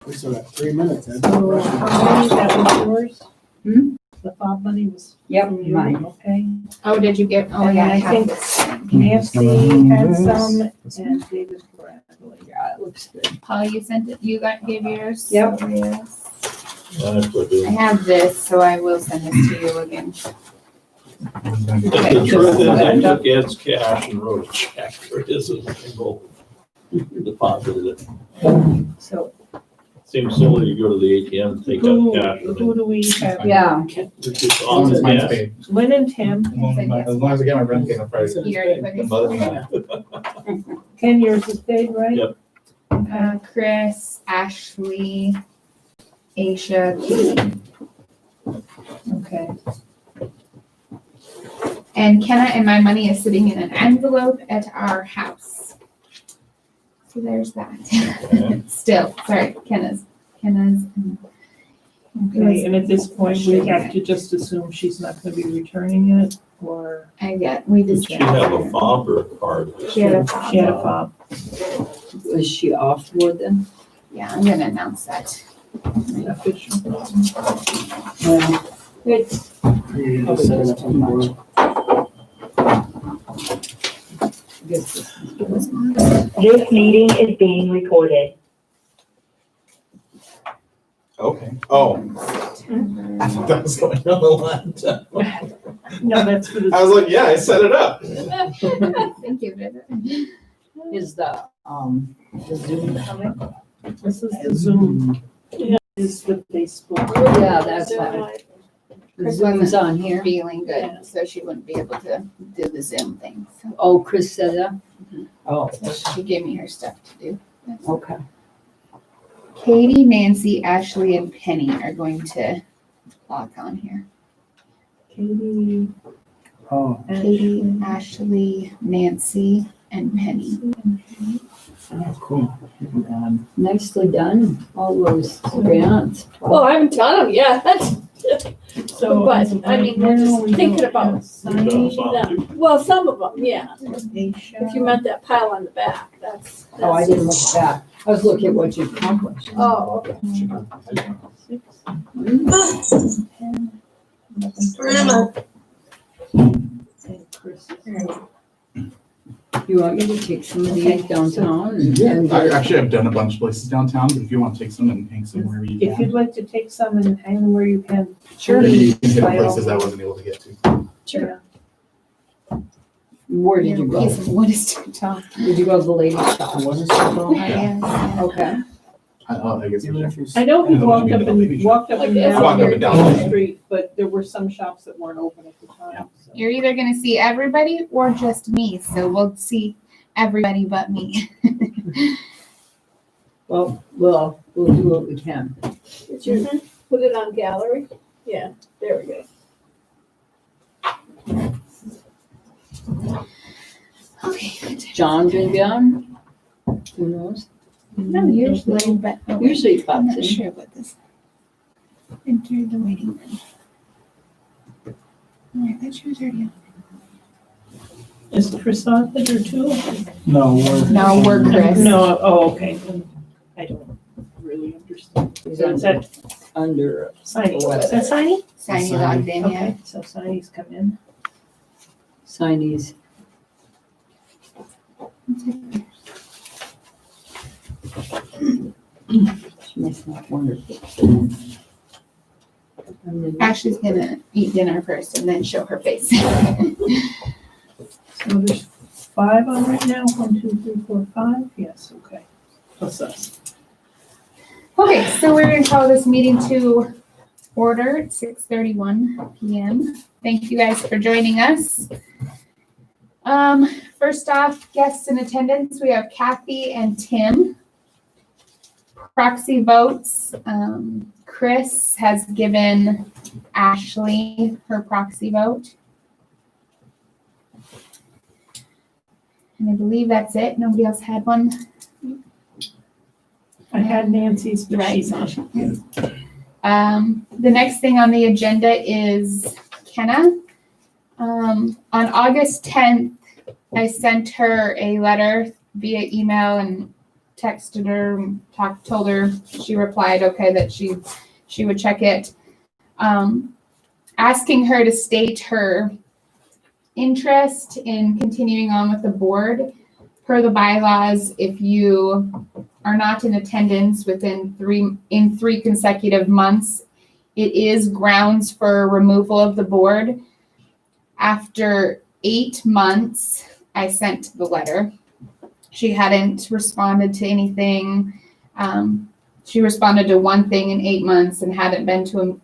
We still got 3 minutes. So, how many, that was yours? The fob money was Yep, from you, mine. okay? Oh, did you get, oh And yeah, I I have think this. Nancy had some, and David Bradley. Yeah, it looks good. Paul, you sent it, gave yours? Yep. Yes. That's what it I is. have this, so I will send this to you again. The truth is, I took Ed's cash and wrote a check for his as a single deposit. So Seems silly to go to the ATM and take who, out cash. and who do we have? Yeah, It's just As long as on mine's the paid. Lynn and Tim, As long as I get my rent paid on Friday. You already put his. Other than that, Ken, yours is paid, right? Yep. Chris, Ashley, Aisha, Katie. Okay. And Kenna and my money is sitting in an envelope at our house. So there's that. Still, sorry, Kenna's. Okay, and at this point, we have to just assume she's not gonna be returning it, or We Did just. she have a fob or a card? She had a she had a fob. was she off more than? Yeah, I'm gonna announce that. Official. Well, It's, You just set it up on board. I guess this is This meeting is being recorded. okay. Oh, I thought that was going on the laptop. no, that's for I the, was like, yeah, I set it up. Thank you, Bridget. is the Zoom coming? this is the Zoom, is the Facebook. Yeah, that's fine. The Chris Zoom's on here. Feeling good, so she wouldn't be able to do the Zoom thing. So Oh, Chris said that? Oh, she gave me her stuff to do. okay. Katie, Nancy, Ashley, and Penny are going to log on here. Katie, Oh, Katie, Ashley, Nancy, and Penny. oh, cool. Nicely done, all those grants. Well, I haven't done them yet, so. but, I mean, we're now just we thinking don't about have Signing them. Well, some of them, yeah. Aisha. If you meant that pile on the back, that's. Oh, I didn't look at that. I was looking at what you accomplished. Oh, okay. Grandma. And Chris. You want me to take some of these downtown? and- I actually have done a bunch of places downtown, but if you want to take some and hang some wherever you If can. you'd like to take some and hang them where you can. Maybe you can hit By all places I wasn't able to get to. Sure. Where did you go? Piece of wood is too tall. Did you go to the ladies' shop? Yeah. Okay. I guess. Even if you. I know we Yeah, walked up maybe and maybe. walked up Like and this. down Walked up and down. the street, but there were some shops that weren't open at the time. so. You're either gonna see everybody or just me, so we'll see everybody but me. Well, we'll do what we can. Did you put it on gallery? Yeah, there we go. Okay, good. John gonna be on? Who knows? No, usually, but Usually he I'm pops not in. sure about this. Enter the waiting room. Oh, I thought she was already on. Is Chris on it or two? No, we're. No, we're Chris. No, oh, okay. I don't really understand. He's So is that under, Signy? Is that Signy? Signy logged in, yeah. Okay, so Signy's come in. signees. She must not wonderful. Ashley's gonna eat dinner first and then show her face. So there's 5 on right now. 1, 2, 3, 4, 5. Yes, okay. Plus us. Okay, so we're gonna call this meeting to order at 6:31 PM. Thank you guys for joining us. First off, guests in attendance, we have Kathy and Tim. Proxy votes, Chris has given Ashley her proxy vote. And I believe that's it. Nobody else had one. I had Nancy's, but Right. she's on. The next thing on the agenda is Kenna. On August 10th, I sent her a letter via email and texted her, told her, she replied, okay, that she would check it. Asking her to state her interest in continuing on with the board. Per the bylaws, if you are not in attendance within three consecutive months, it is grounds for removal of the board. After 8 months, I sent the letter. She hadn't responded to anything. She responded to one thing in 8 months and hadn't been to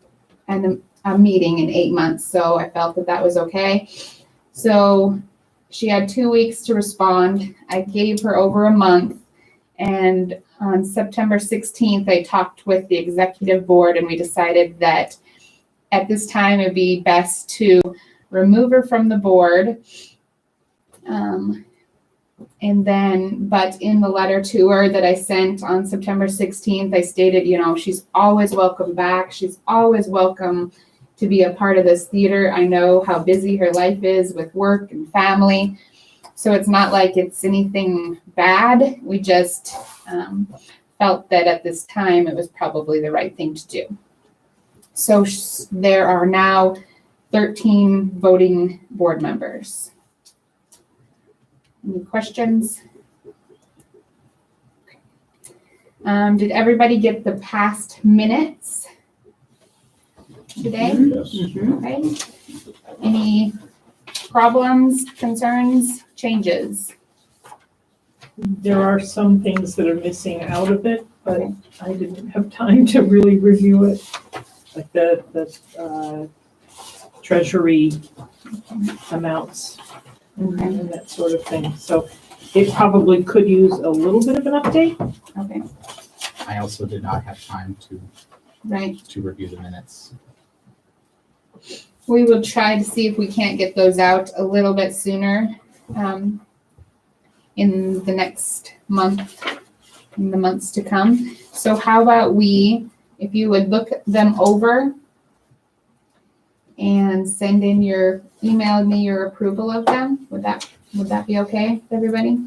a meeting in 8 months. So I felt that that was okay. So she had 2 weeks to respond. I gave her over a month. And on September 16th, I talked with the executive board and we decided that at this time it'd be best to remove her from the board. And then, but in the letter to her that I sent on September 16th, I stated, you know, she's always welcome back. She's always welcome to be a part of this theater. I know how busy her life is with work and family. So it's not like it's anything bad. We just felt that at this time it was probably the right thing to do. So there are now 13 voting board members. Any questions? Did everybody get the past minutes today? Yes. Okay. Any problems, concerns, changes? There are some things that are missing out of it, but I didn't have time to really review it. Like the treasury amounts and that sort of thing. So it probably could use a little bit of an update. Okay, I also did not have time right. to review the minutes. We will try to see if we can't get those out a little bit sooner in the next month, in the months to come. So how about if you would look them over and email me your approval of them, would that be okay with everybody?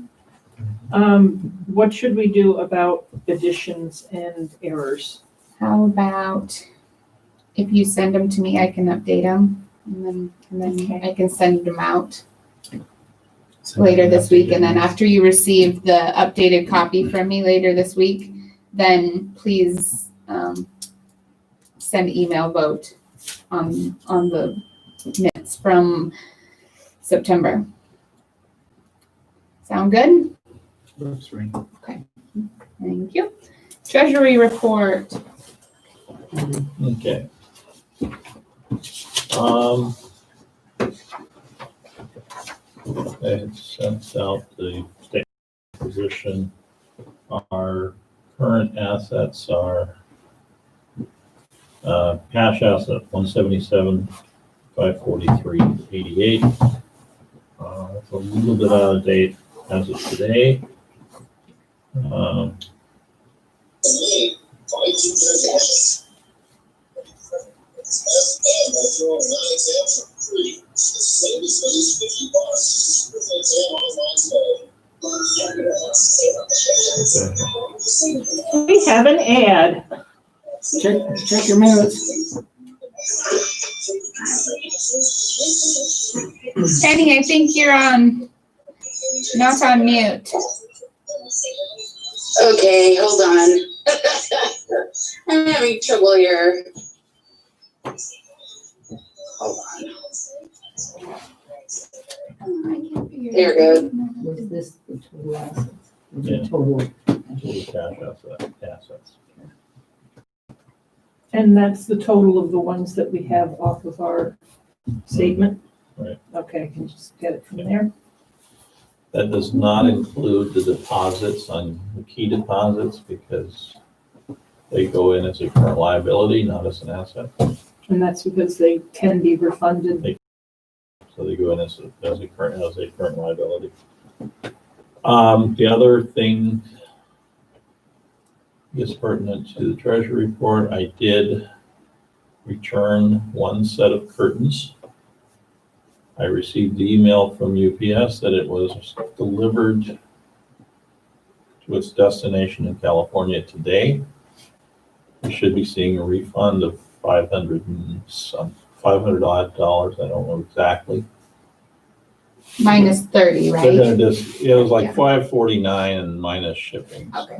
What should we do about additions and errors? How about if you send them to me, I can update them and then Okay. I can send them out later this week. And then after you receive the updated copy from me later this week, then please send email vote on the minutes from September. Sound good? Works for me. Thank you. Treasury report. Okay. I had sent out the state position. Our current assets are cash asset 177,543.88. It's a little bit out of date as of today. We have an ad. Check your minutes. Penny, I think you're not on mute. Okay, hold on. I'm having trouble here. Hold on. There we go. Was this the total assets? Was Yeah. the total? Total cash assets. And that's the total of the ones that we have off of our statement? Right. Okay, I can just get it from there. That does not include the deposits on the key deposits because they go in as a current liability, not as an asset. And that's because they can be refunded. So they go in as a current liability. The other thing is pertinent to the treasury report. I did return one set of curtains. I received the email from UPS that it was delivered to its destination in California today. We should be seeing a refund of $500 odd dollars. I don't know exactly. Minus 30, They're right? gonna just, it was like Yeah. $549 and minus shipping. Okay.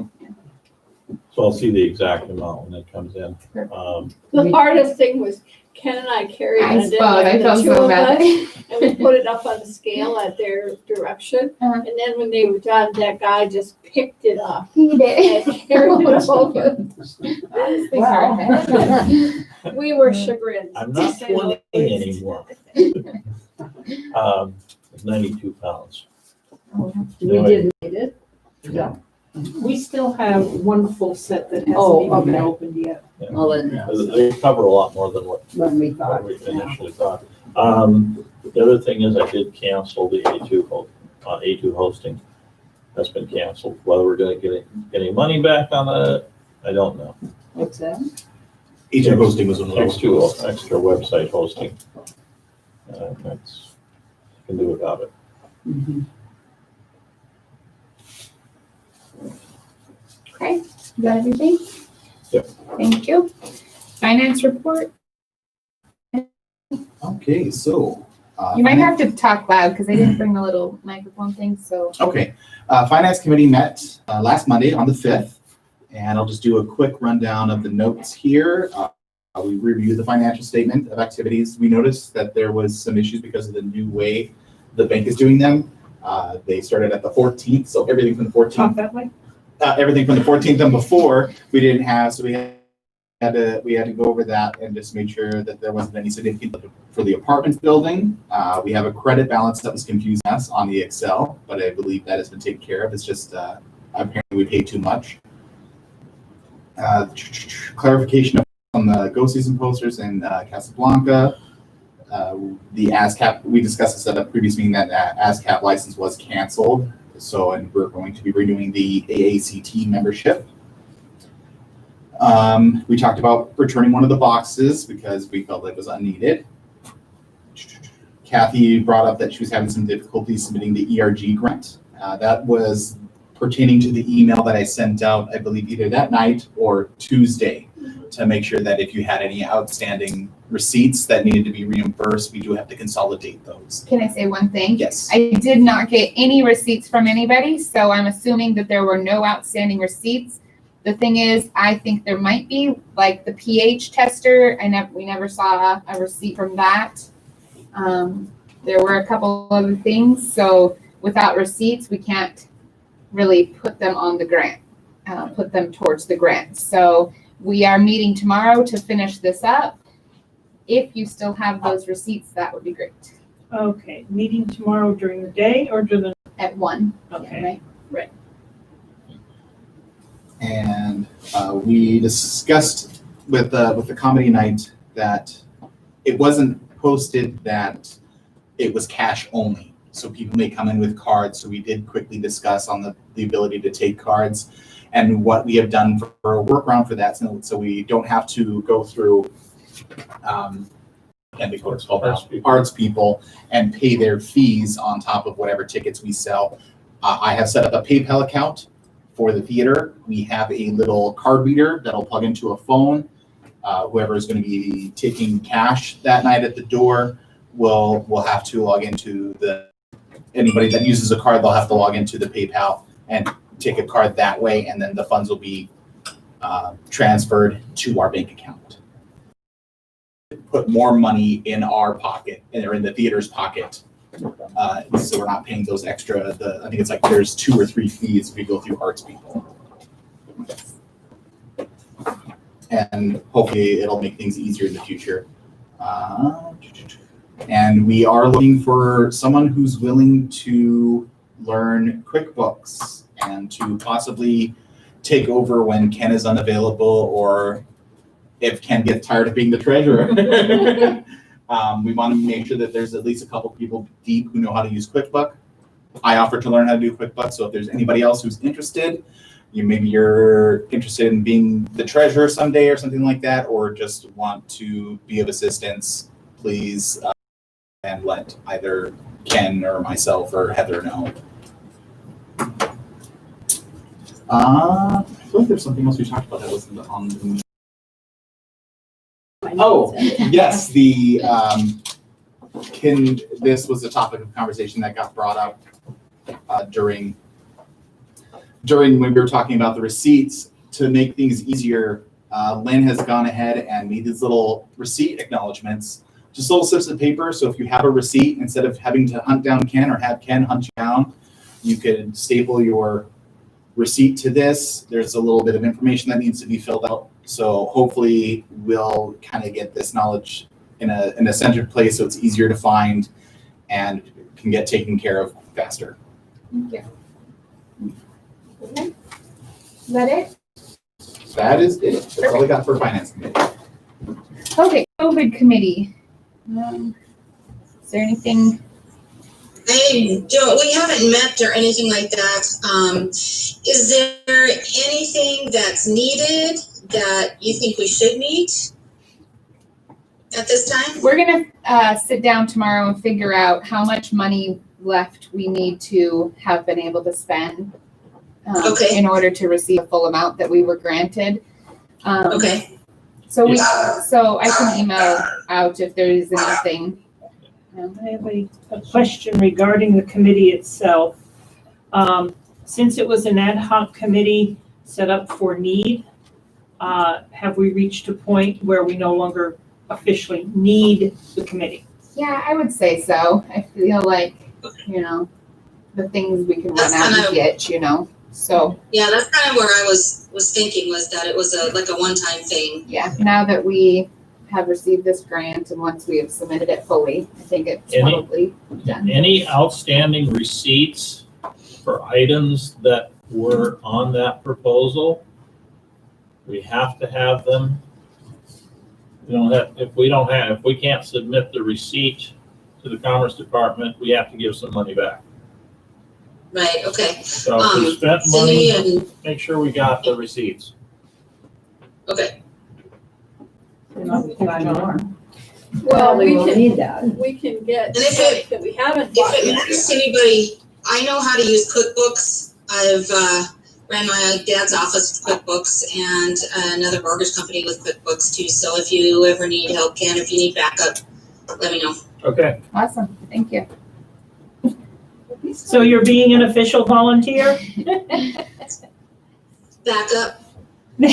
So I'll see the exact amount when it comes in. The hardest thing was Ken and I carried I it in, suppose, I the felt two so of bad. us, and we put it up on the scale at their direction. Uh-huh. And then when they were done, that guy just picked it up He did. and carried it over. Wow. We were chagrined. I'm to not say the 20 least. anymore. 92 pounds. We did need it. Yeah. We still have one full set that Oh, hasn't even been okay. opened yet. Well, then, They cover a lot more than what when we thought. we initially thought. The other thing is I did cancel the A2 hosting. That's been canceled. Whether we're gonna get any money back on it, I don't know. What's that? Agent hosting was one of those. Extra website hosting. That's, can do without it. Mhm. Okay, is that everything? Yep. Thank you. Finance report. Okay, so. You might have to talk loud because I didn't bring the little microphone thing, so. Okay, Finance Committee met last Monday on the 5th, and I'll just do a quick rundown of the notes here. We reviewed the financial statement of activities. We noticed that there was some issues because of the new way the bank is doing them. They started at the 14th, so everything from the 14th. Talk that way. Everything from the 14th and before we didn't have, so we had to go over that and just make sure that there wasn't any significant for the apartment building. We have a credit balance that was confusing us on the Excel, but I believe that has been taken care of. It's just apparently we paid too much. Clarification on the Go Season posters in Casablanca. The ASCAP, we discussed this at a previous meeting that ASCAP license was canceled. So, and we're going to be renewing the AACT membership. We talked about returning one of the boxes because we felt it was unneeded. Kathy brought up that she was having some difficulty submitting the ERG grant. That was pertaining to the email that I sent out, I believe either that night or Tuesday, to make sure that if you had any outstanding receipts that needed to be reimbursed, we do have to consolidate those. Can I say one thing? Yes. I did not get any receipts from anybody, so I'm assuming that there were no outstanding receipts. The thing is, I think there might be, like the pH tester, we never saw a receipt from that. There were a couple other things, so without receipts, we can't really put them on the grant, put them towards the grant. So we are meeting tomorrow to finish this up. If you still have those receipts, that would be great. Okay, meeting tomorrow during the day or during the, At 1, okay. right? And we discussed with the comedy night that it wasn't posted that it was cash only. So people may come in with cards. So we did quickly discuss on the ability to take cards and what we have done for a workaround for that. So we don't have to go through and we it's called arts people and pay their fees on top of whatever tickets we sell. I have set up a PayPal account for the theater. We have a little card reader that'll plug into a phone. Whoever is going to be taking cash that night at the door will have to log into anybody that uses a card, they'll have to log into the PayPal and take a card that way, and then the funds will be transferred to our bank account. Put more money in our pocket or in the theater's pocket. So we're not paying those extra, I think it's like there's 2 or 3 fees if we go through arts people. And hopefully it'll make things easier in the future. And we are looking for someone who's willing to learn QuickBooks and to possibly take over when Ken is unavailable or if Ken gets tired of being the treasurer. We want to make sure that there's at least a couple people deep who know how to use QuickBooks. I offer to learn how to do QuickBooks, so if there's anybody else who's interested, maybe you're interested in being the treasurer someday or something like that, or just want to be of assistance, please, and let either Ken or myself or Heather know. I feel like there's something else we talked about that wasn't on the. Oh, yes, the, this was a topic of conversation that got brought up during when we were talking about the receipts. To make things easier, Lynn has gone ahead and made these little receipt acknowledgements, just little slips of paper. So if you have a receipt, instead of having to hunt down Ken or have Ken hunt you down, you could staple your receipt to this. There's a little bit of information that needs to be filled out. So hopefully we'll kind of get this knowledge in a centered place so it's easier to find and can get taken care of faster. Thank you. Okay. Is that it? That is it. That's all I got for finance committee. Okay, COVID committee. Is there anything? We haven't met or anything like that. Is there anything that's needed that you think we should meet at this time? We're gonna sit down tomorrow and figure out how much money left we need to have been able to spend Okay. in order to receive the full amount that we were granted. Okay. So I can email out if there is anything. I have a question regarding the committee itself. Since it was an ad hoc committee set up for need, have we reached a point where we no longer officially need the committee? Yeah, I would say so. I feel like, the things we can run out and get, so. Yeah, that's kind of where I was thinking, was that it was like a one-time thing. Yeah, now that we have received this grant and once we have submitted it fully, I think it's probably done. Any outstanding receipts for items that were on that proposal? We have to have them. If we can't submit the receipt to the Commerce Department, we have to give some money back. Right, okay. So if we spent Cindy money, and, make sure we got the receipts. okay. Well, Well, we we will can, need that. we can get And if stuff that we haven't If bought it yet. matters to anybody, I know how to use QuickBooks. I've ran my dad's office with QuickBooks and another mortgage company with QuickBooks too. So if you ever need help, Ken, if you need backup, let me know. Okay. Awesome, thank you. So you're being an official volunteer? Backup. We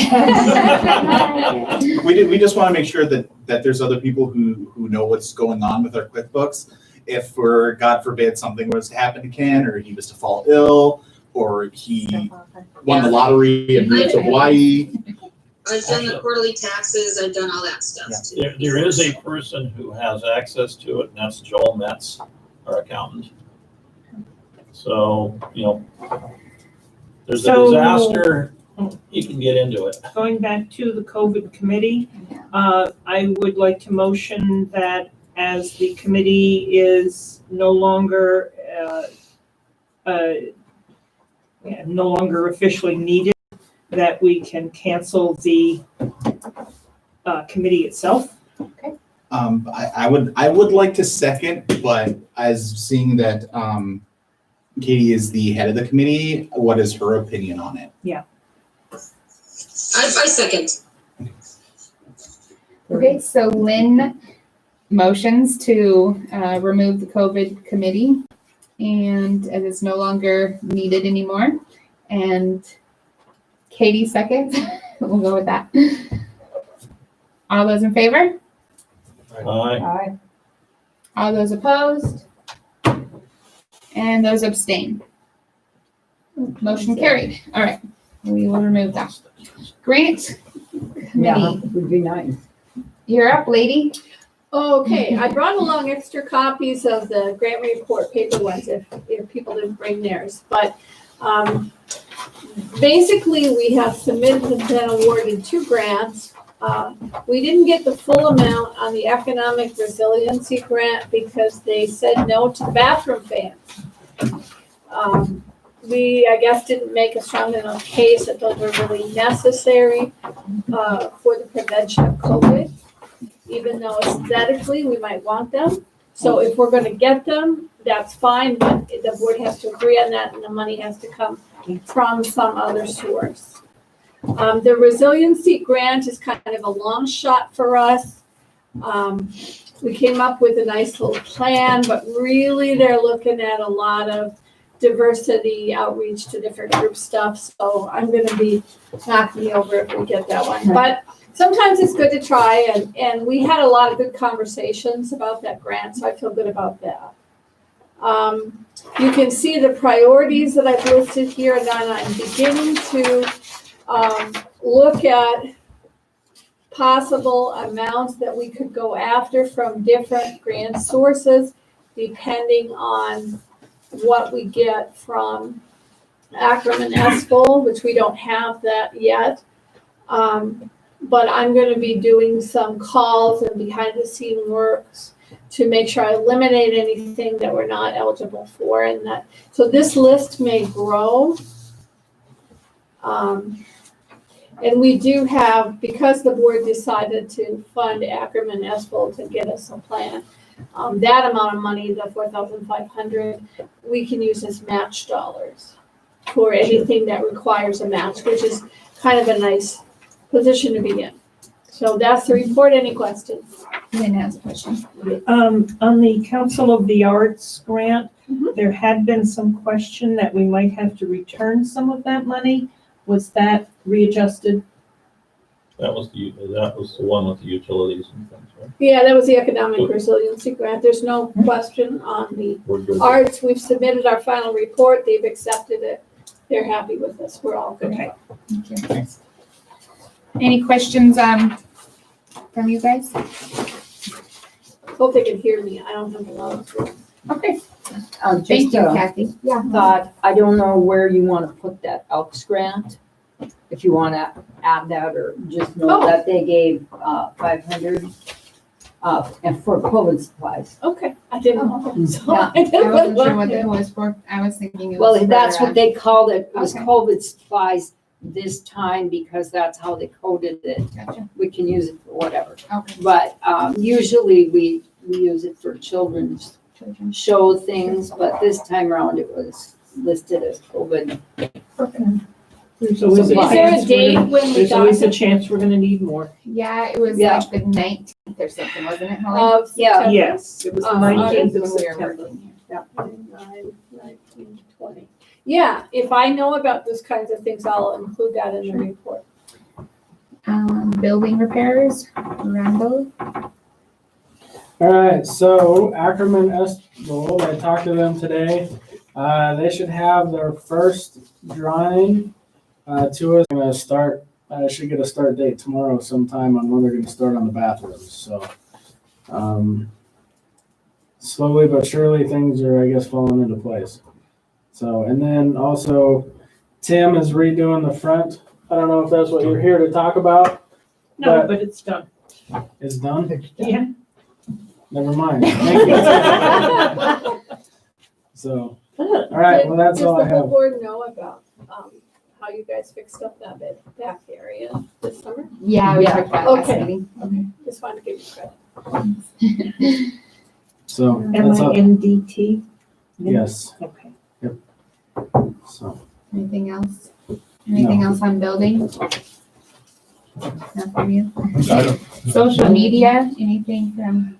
just want to make sure that there's other people who know what's going on with our QuickBooks. If God forbid, something was to happen to Ken, or he was to fall ill, or he won the lottery and moved to Hawaii. I've done the quarterly taxes. I've done all that stuff too. There is a person who has access to it, and that's Joel Metz, our accountant. So, there's a So- disaster, you can get into it. Going back to the COVID committee, I would like to motion that as the committee is no longer officially needed, that we can cancel the committee itself. I would like to second, but as seeing that Katie is the head of the committee, what is her opinion on it? I second. Okay, so Lynn motions to remove the COVID committee, and as it's no longer needed anymore. And Katie seconds. We'll go with that. All those in favor? Aye. All those opposed? And those abstain. Motion carried. All right, we will remove that. Grant Yeah, committee, would be nice. you're up, lady. Okay, I brought along extra copies of the grant report paper ones if people didn't bring theirs. But basically, we have submitted and been awarded 2 grants. We didn't get the full amount on the economic resiliency grant because they said no to the bathroom fans. We, I guess, didn't make a strong enough case that those were really necessary for the prevention of COVID, even though aesthetically we might want them. So if we're gonna get them, that's fine, but the board has to agree on that and the money has to come from some other source. The resiliency grant is kind of a long shot for us. We came up with a nice little plan, but really they're looking at a lot of diversity outreach to different group stuff. So I'm gonna be knocking you over if we get that one. But sometimes it's good to try, and we had a lot of good conversations about that grant, so I feel good about that. You can see the priorities that I've listed here, and then I'm beginning to look at possible amounts that we could go after from different grant sources, depending on what we get from Ackerman ESPL, which we don't have that yet. But I'm going to be doing some calls and behind the scene works to make sure I eliminate anything that we're not eligible for, and that, so this list may grow. And we do have, because the board decided to fund Ackerman ESPL to get us a plan, that amount of money, the $4,500, we can use as match dollars for anything that requires a match, which is kind of a nice position to be in. So that's the report. Any questions? Lynn has a question. On the Council of the Arts grant, Mhm. there had been some question that we might have to return some of that money. Was that readjusted? That was the one with the utilities and things, right? Yeah, that was the economic resiliency grant. There's no question on the We're good. arts. We've submitted our final report. They've accepted it. They're happy with us. We're all good. Okay. Thank you. Any questions from you guys? Hope they can hear me. I don't have a lot of. Okay. Just Thank you, a Kathy. Yeah. thought, I don't know where you want to put that Elks grant. If you want to add that, or just know Oh. that they gave 500 and for COVID supplies. Okay, I didn't know. So Yeah. I didn't I wasn't sure look what there. that was for. I was thinking it was. Well, that's further what they called it, was Okay. COVID supplies this time, because that's how they coded it. on. Gotcha. We can use it for whatever. Okay. But usually we use it for children's Children. show things, but this time around it was listed as COVID. There's always a Is there a chance date we're gonna- when we There's got always a it? chance we're gonna need more. Yeah, it was Yeah. like the 19th or something, wasn't it, Holly? Of Yeah. September. Yes, it was the Uh, 19th of When we were September. working here. 19, 20. Yeah, if I know about those kinds of things, I'll include that in the report. Building repairs, Randall. All right, so Ackerman ESPL, I talked to them today. They should have their first drawing to us. Gonna start, should get a start date tomorrow sometime on when they're gonna start on the bathrooms, so. Slowly but surely, things are, I guess, falling into place. So, and then also Tim is redoing the front. I don't know if that's what you're here to talk about. No, but it's done. It's done? Yeah. Never mind. Thank you. So, all right, well, that's all I Does the whole have. board know about how you guys fixed up that back area this summer? Yeah, we Yeah. talked about it last Okay. meeting. Okay, just wanted to give you credit. So, that's all. MINDT? Yes, Okay. so. Anything else? Anything else on building? Not from you? Social media, anything from?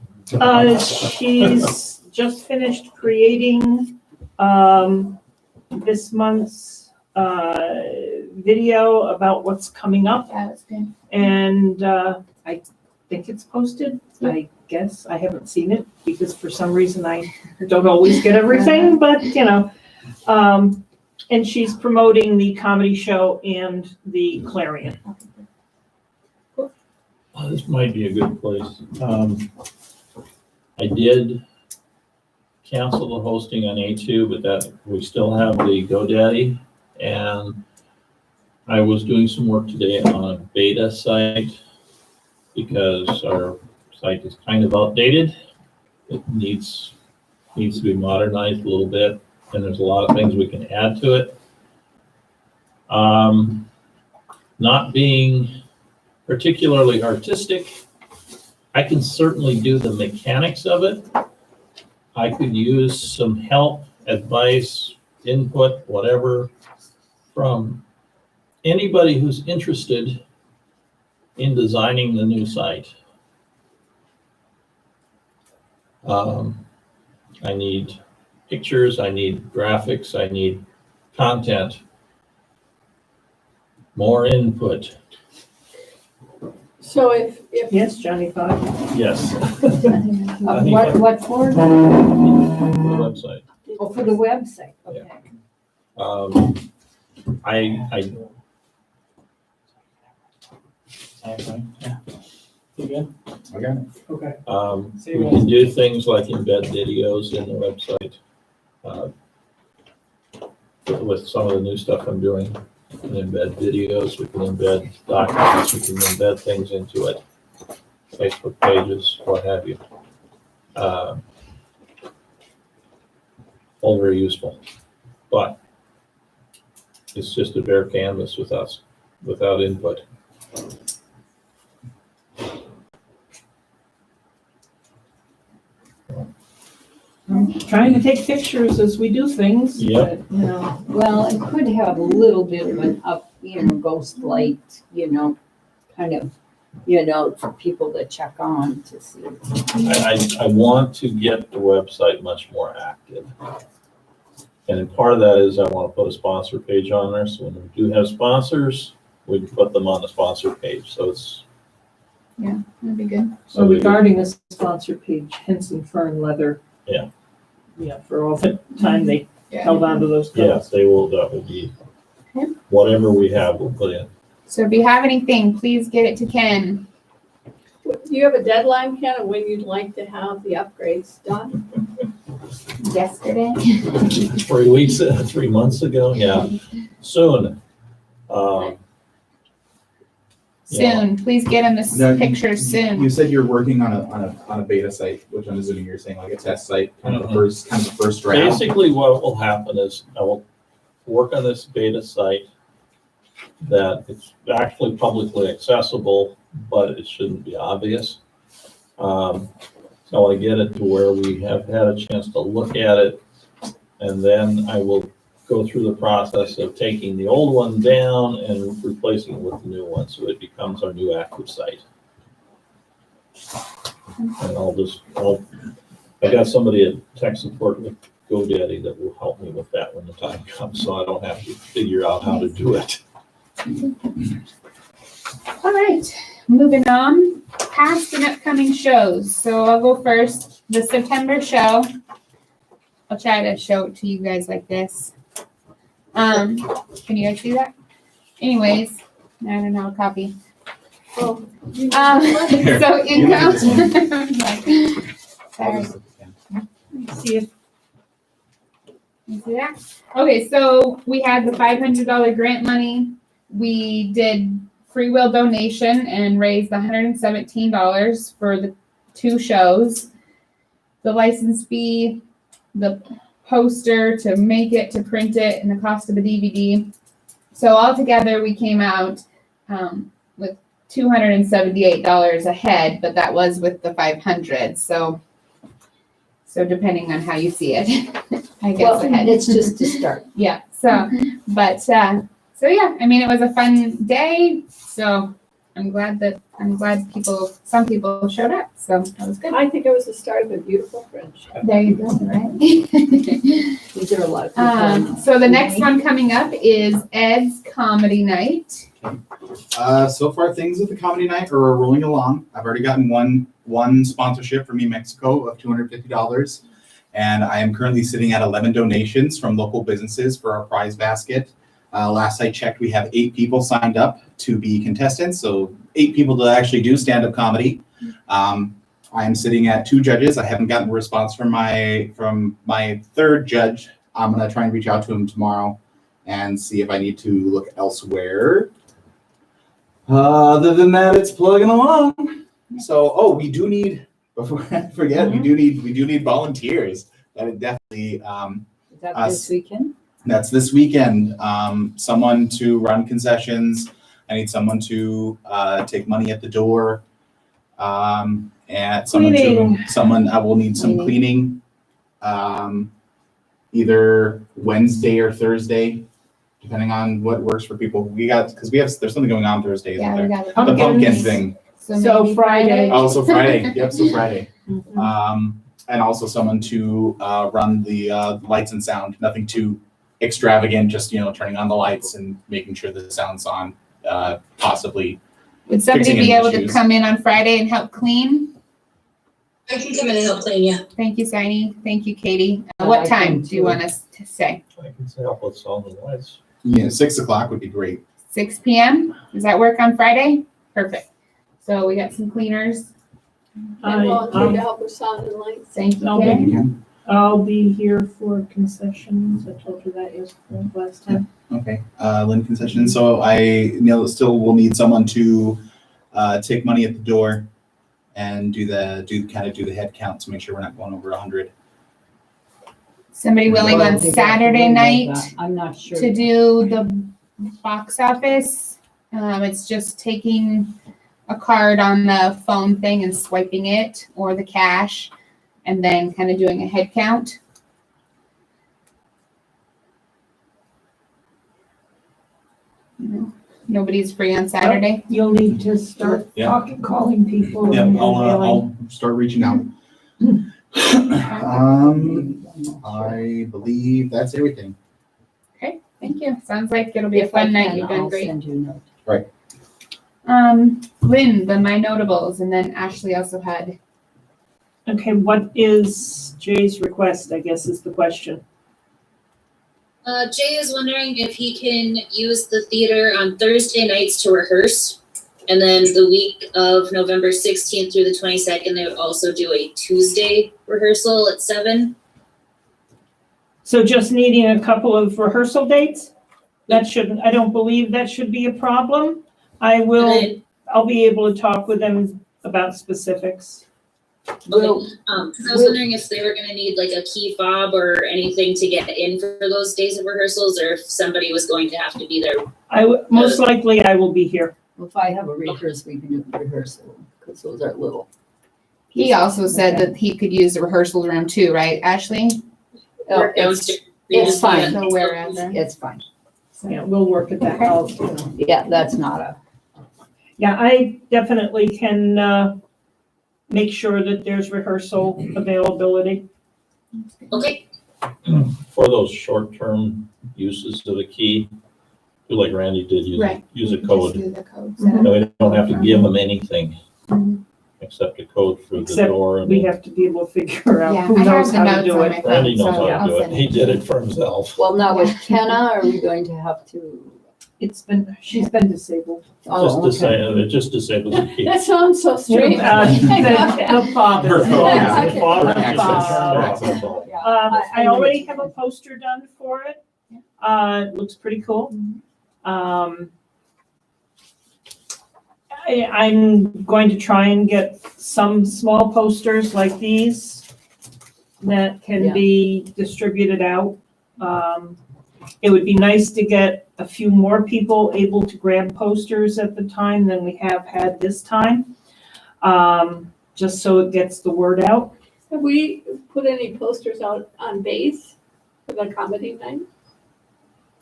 She's just finished creating, this month's, video about what's coming up, Yeah, that's good. and, I think it's posted, I guess. I haven't seen it, because for some reason I don't always get everything, but, and she's promoting the comedy show and the Clarion. This might be a good place. I did cancel the hosting on A2, but that, we still have the GoDaddy. And I was doing some work today on a beta site because our site is kind of outdated. It needs to be modernized a little bit, and there's a lot of things we can add to it. Not being particularly artistic, I can certainly do the mechanics of it. I could use some help, advice, input, whatever, from anybody who's interested in designing the new site. I need pictures, I need graphics, I need content, more input. So if Yes, Johnny thought. Yes. What for? For the website. Oh, for the website, okay. I You good? Okay. Okay. See we you can guys. do things like embed videos in the website. With some of the new stuff I'm doing, we can embed videos, we can embed documents, we can embed things into it. Facebook pages, what have you. All very useful, but it's just a bare canvas without input. I'm trying to take pictures as we do things, Yep. but, you know, Well, it could have a little bit of an ghost light, kind of, for people to check on to see. I want to get the website much more active. And part of that is I want to put a sponsor page on there, so when we do have sponsors, we can put them on the sponsor page, so it's. That'd be good. so regarding the sponsor page, Henson Fern Leather. Yeah. Yeah, for all the time they held on to those Yes, girls. they will, that will be, Okay. whatever we have, we'll put in. So if you have anything, please get it to Ken. do you have a deadline, Ken, of when you'd like to have the upgrades done? Yesterday. 3 months ago, yeah, soon. Yeah. Soon. Please get him the Now, pictures soon. You said you're working on a beta site, which I'm assuming you're saying like a test site, kind of the first draft. Basically, what will happen is I will work on this beta site that it's actually publicly accessible, but it shouldn't be obvious. So I want to get it to where we have had a chance to look at it, and then I will go through the process of taking the old one down and replacing it with the new one, so it becomes our new active site. And I got somebody at tech support with GoDaddy that will help me with that when the time comes, so I don't have to figure out how to do it. All right, moving on. Past and upcoming shows. So I'll go first. The September show. I'll try to show it to you guys like this. Can you guys see that? Anyways, I don't know, copy. Oh. So income. Sorry. See if You see that? Okay, so we had the $500 grant money. We did free will donation and raised $117 for the 2 shows. The license fee, the poster to make it, to print it, and the cost of the DVD. So altogether, we came out with $278 a head, but that was with the 500. So depending on how you see it, I guess Well, a head. it's just to start. Yeah. So, but so yeah, I mean, it was a fun day. So I'm glad some people showed up. So that was good. I think it was the start of a beautiful friendship. There you go. Right. These are a lot of people. So the next one coming up is Ed's Comedy Night. So far, things with the comedy night are rolling along. I've already gotten one sponsorship from Mexico of $250, and I am currently sitting at 11 donations from local businesses for our prize basket. Last I checked, we have 8 people signed up to be contestants, so 8 people to actually do stand-up comedy. I am sitting at 2 judges. I haven't gotten a response from my 3rd judge. I'm gonna try and reach out to him tomorrow and see if I need to look elsewhere. Other than that, it's plugging along. So, we do need, before I forget, we do need volunteers. That is definitely Is that us. this weekend? That's this weekend. Someone to run concessions. I need someone to take money at the door. And Cleaning. I will need some cleaning. Either Wednesday or Thursday. depending on what works for people. There's something going on Thursday, isn't Yeah, we there? got it. The pumpkin Pumpkins. thing. So maybe Friday. Oh, so Friday. Yep, so Friday. Mhm. And also someone to run the lights and sound. Nothing too extravagant, just turning on the lights and making sure the sound's on. Possibly. Would somebody fixing be any able to issues. come in on Friday and help clean? I can come in and help clean, yeah. Thank you, Steiny. Thank you, Katie. Yeah, What I can time do you too. want us to say? I can help with sound and lights. Yeah, 6:00 would be great. 6 p.m.? Does that work on Friday? Perfect. So we got some cleaners. I volunteer I- to help with sound and lights. Thank you, Okay. Kay. I'll be here for concessions. I told you that last time. Okay, Lynn concession. So I still will need someone to take money at the door and do the head count to make sure we're not going over 100. Somebody willing Well, on they got Saturday to worry night about that. I'm not sure. to do the box office? It's just taking a card on the phone thing and swiping it or the cash and then kind of doing a head count. No, nobody's free on Saturday. You'll need to start Yeah. calling people. Yeah, and I'll emailing. start reaching out. I believe that's everything. Thank you. Sounds like it'll be a If I fun night. can, You've done I'll great. send you a note. Lynn, my notables, and then Ashley also had. Okay, what is Jay's request, I guess is the question. Jay is wondering if he can use the theater on Thursday nights to rehearse. And then the week of November 16th through the 22nd, they would also do a Tuesday rehearsal at 7. So just needing a couple of rehearsal dates? I don't believe that should be a problem. I'll be able to talk with them about specifics. Will- Because I was wondering if they were gonna need like a key fob or anything to get in for those days of rehearsals, or if somebody was going to have to be there. Most likely I will be here. If I have a rehearsal, we can do the rehearsal, because those are little. He also said that he could use the rehearsal room too, right, Ashley? Oh, Work it's, downstairs. it's fine. So wherever. it's fine. Yeah, we'll work at that. Yeah, that's not a, Yeah, I definitely can make sure that there's rehearsal availability. Okay, For those short-term uses of the key, do like Randy did, Right. use a Just code. do the code. Mhm. And we don't have to give them anything Mhm. except a code through the Except door. And We have to be able to figure out Yeah, who I have knows the how to notes do on it. my phone. Randy knows so how to I'll do it. send He did it for himself. well, now with Kenna, are we going to have to? She's been disabled. Oh, Just okay. it just disables the key. That sounds so strange. The fob. Her phone, yeah. Okay. The fob is just Access. turned off, that's all. I already have a poster done for it. It looks pretty cool. I'm going to try and get some small posters like these that can Yeah. be distributed out. It would be nice to get a few more people able to grab posters at the time than we have had this time, just so it gets the word out. Have we put any posters out on base for the comedy night?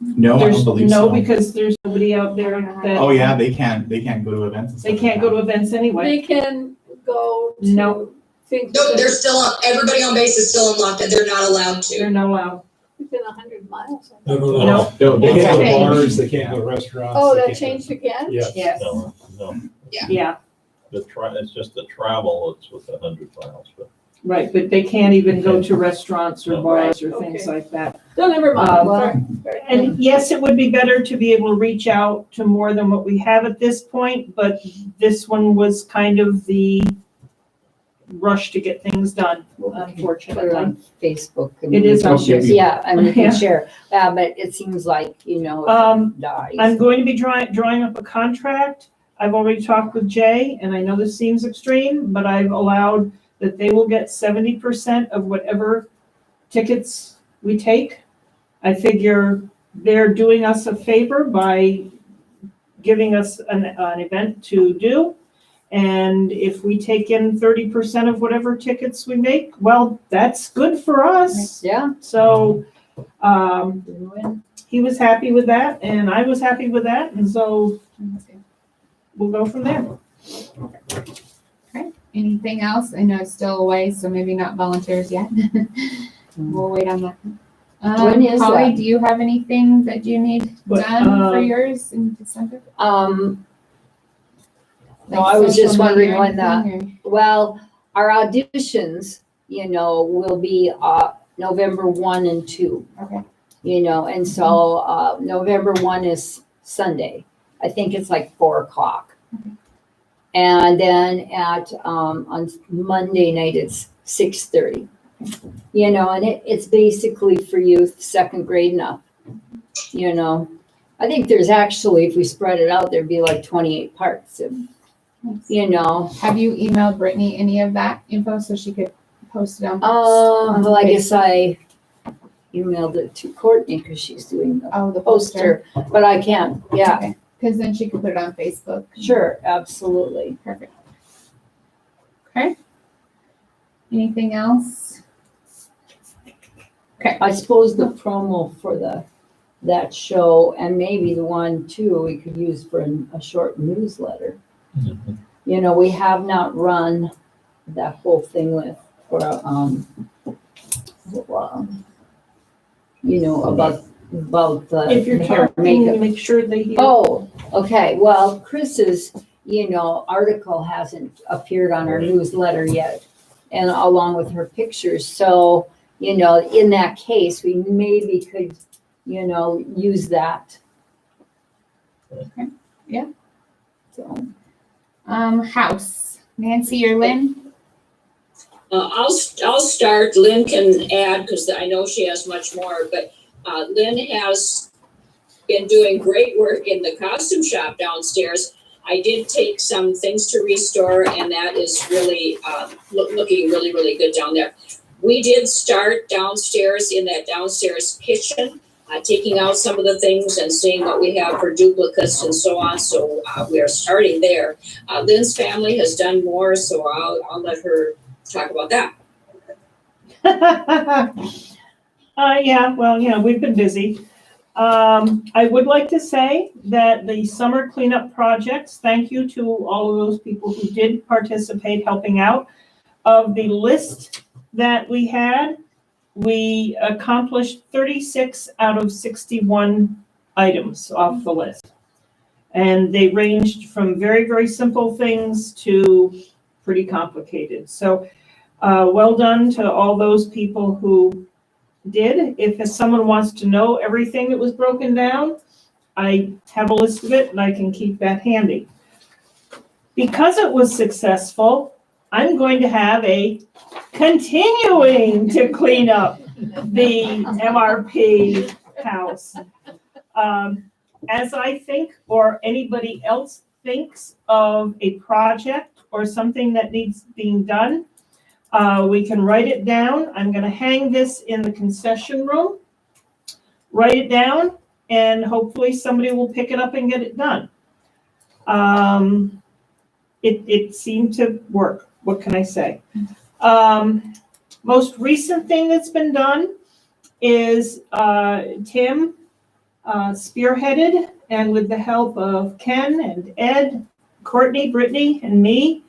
No, I There's don't believe no, so. because there's nobody out there that. Oh, yeah, they can't go to events and stuff. They can't go to events anyway. They can go No. to things no, they're still on, everybody on base is still unlocked, and they're not allowed to. They're not allowed. within 100 miles. No. No, they can't go to Okay. bars, they can't go to restaurants. Oh, they that can't- changed again? Yeah. Yes, No, yeah, it's just the travel, it's with 100 miles, but. right, but they can't even go to restaurants or No. bars or Okay. things like that. No, never mind. Um, Sorry. And yes, it would be better to be able to reach out to more than what we have at this point, but this one was kind of the rush to get things done, Put it unfortunately. on Facebook. and It is we on can share- Facebook. Yeah, and we Yeah. can share, but it seems like, if it dies. I'm going to be drawing up a contract. I've already talked with Jay, and I know this seems extreme, but I've allowed that they will get 70% of whatever tickets we take. I figure they're doing us a favor by giving us an event to do. And if we take in 30% of whatever tickets we make, well, that's good for us. Yeah. So, win-win. he was happy with that, and I was happy with that, and so we'll go from there. Anything else? I know it's still away, so maybe not volunteers yet. We'll wait on that. When is Holly, that? do you have anything that you need What, done for yours in December? No, Like I was just social media wondering or when the, anything, well, our auditions, will be, November 1 and 2. Okay. And so, November 1 is Sunday. I think it's like 4:00. And then on Monday night, it's 6:30. And it's basically for youth, second grade and up. I think there's actually, if we spread it out, there'd be like 28 parts if, Have you emailed Brittany any of that info so she could post it on? Well, I guess Facebook? I emailed it to Courtney because she's doing the Oh, the poster. poster, but I can, yeah, Because then she could put it on Facebook. sure, absolutely. Perfect. Okay. Anything else? I suppose the promo for that show and maybe the one too, we could use for a short newsletter. We have not run that whole thing for, about the If you're hair and talking, makeup. make sure they hear. Oh, okay, well, Chris's, article hasn't appeared on our newsletter yet, and along with her pictures, so, in that case, we maybe could, use that. Okay, yeah. So, House. Nancy or Lynn? I'll start. Lynn can add because I know she has much more, but Lynn has been doing great work in the costume shop downstairs. I did take some things to restore, and that is really looking really, really good down there. We did start downstairs in that downstairs kitchen, taking out some of the things and seeing what we have for duplicates and so on. So we are starting there. Lynn's family has done more, so I'll let her talk about that. Yeah, well, we've been busy. I would like to say that the summer cleanup projects, thank you to all of those people who did participate helping out. Of the list that we had, we accomplished 36 out of 61 items off the list. And they ranged from very, very simple things to pretty complicated. So well done to all those people who did. If someone wants to know everything that was broken down, I have a list of it and I can keep that handy. Because it was successful, I'm going to have a continuing to clean up the MRP house. As I think, or anybody else thinks of a project or something that needs being done, we can write it down. I'm going to hang this in the concession room, write it down, and hopefully somebody will pick it up and get it done. It seemed to work. What can I say? Most recent thing that's been done is Tim spearheaded, and with the help of Ken and Ed, Courtney, Brittany, and me,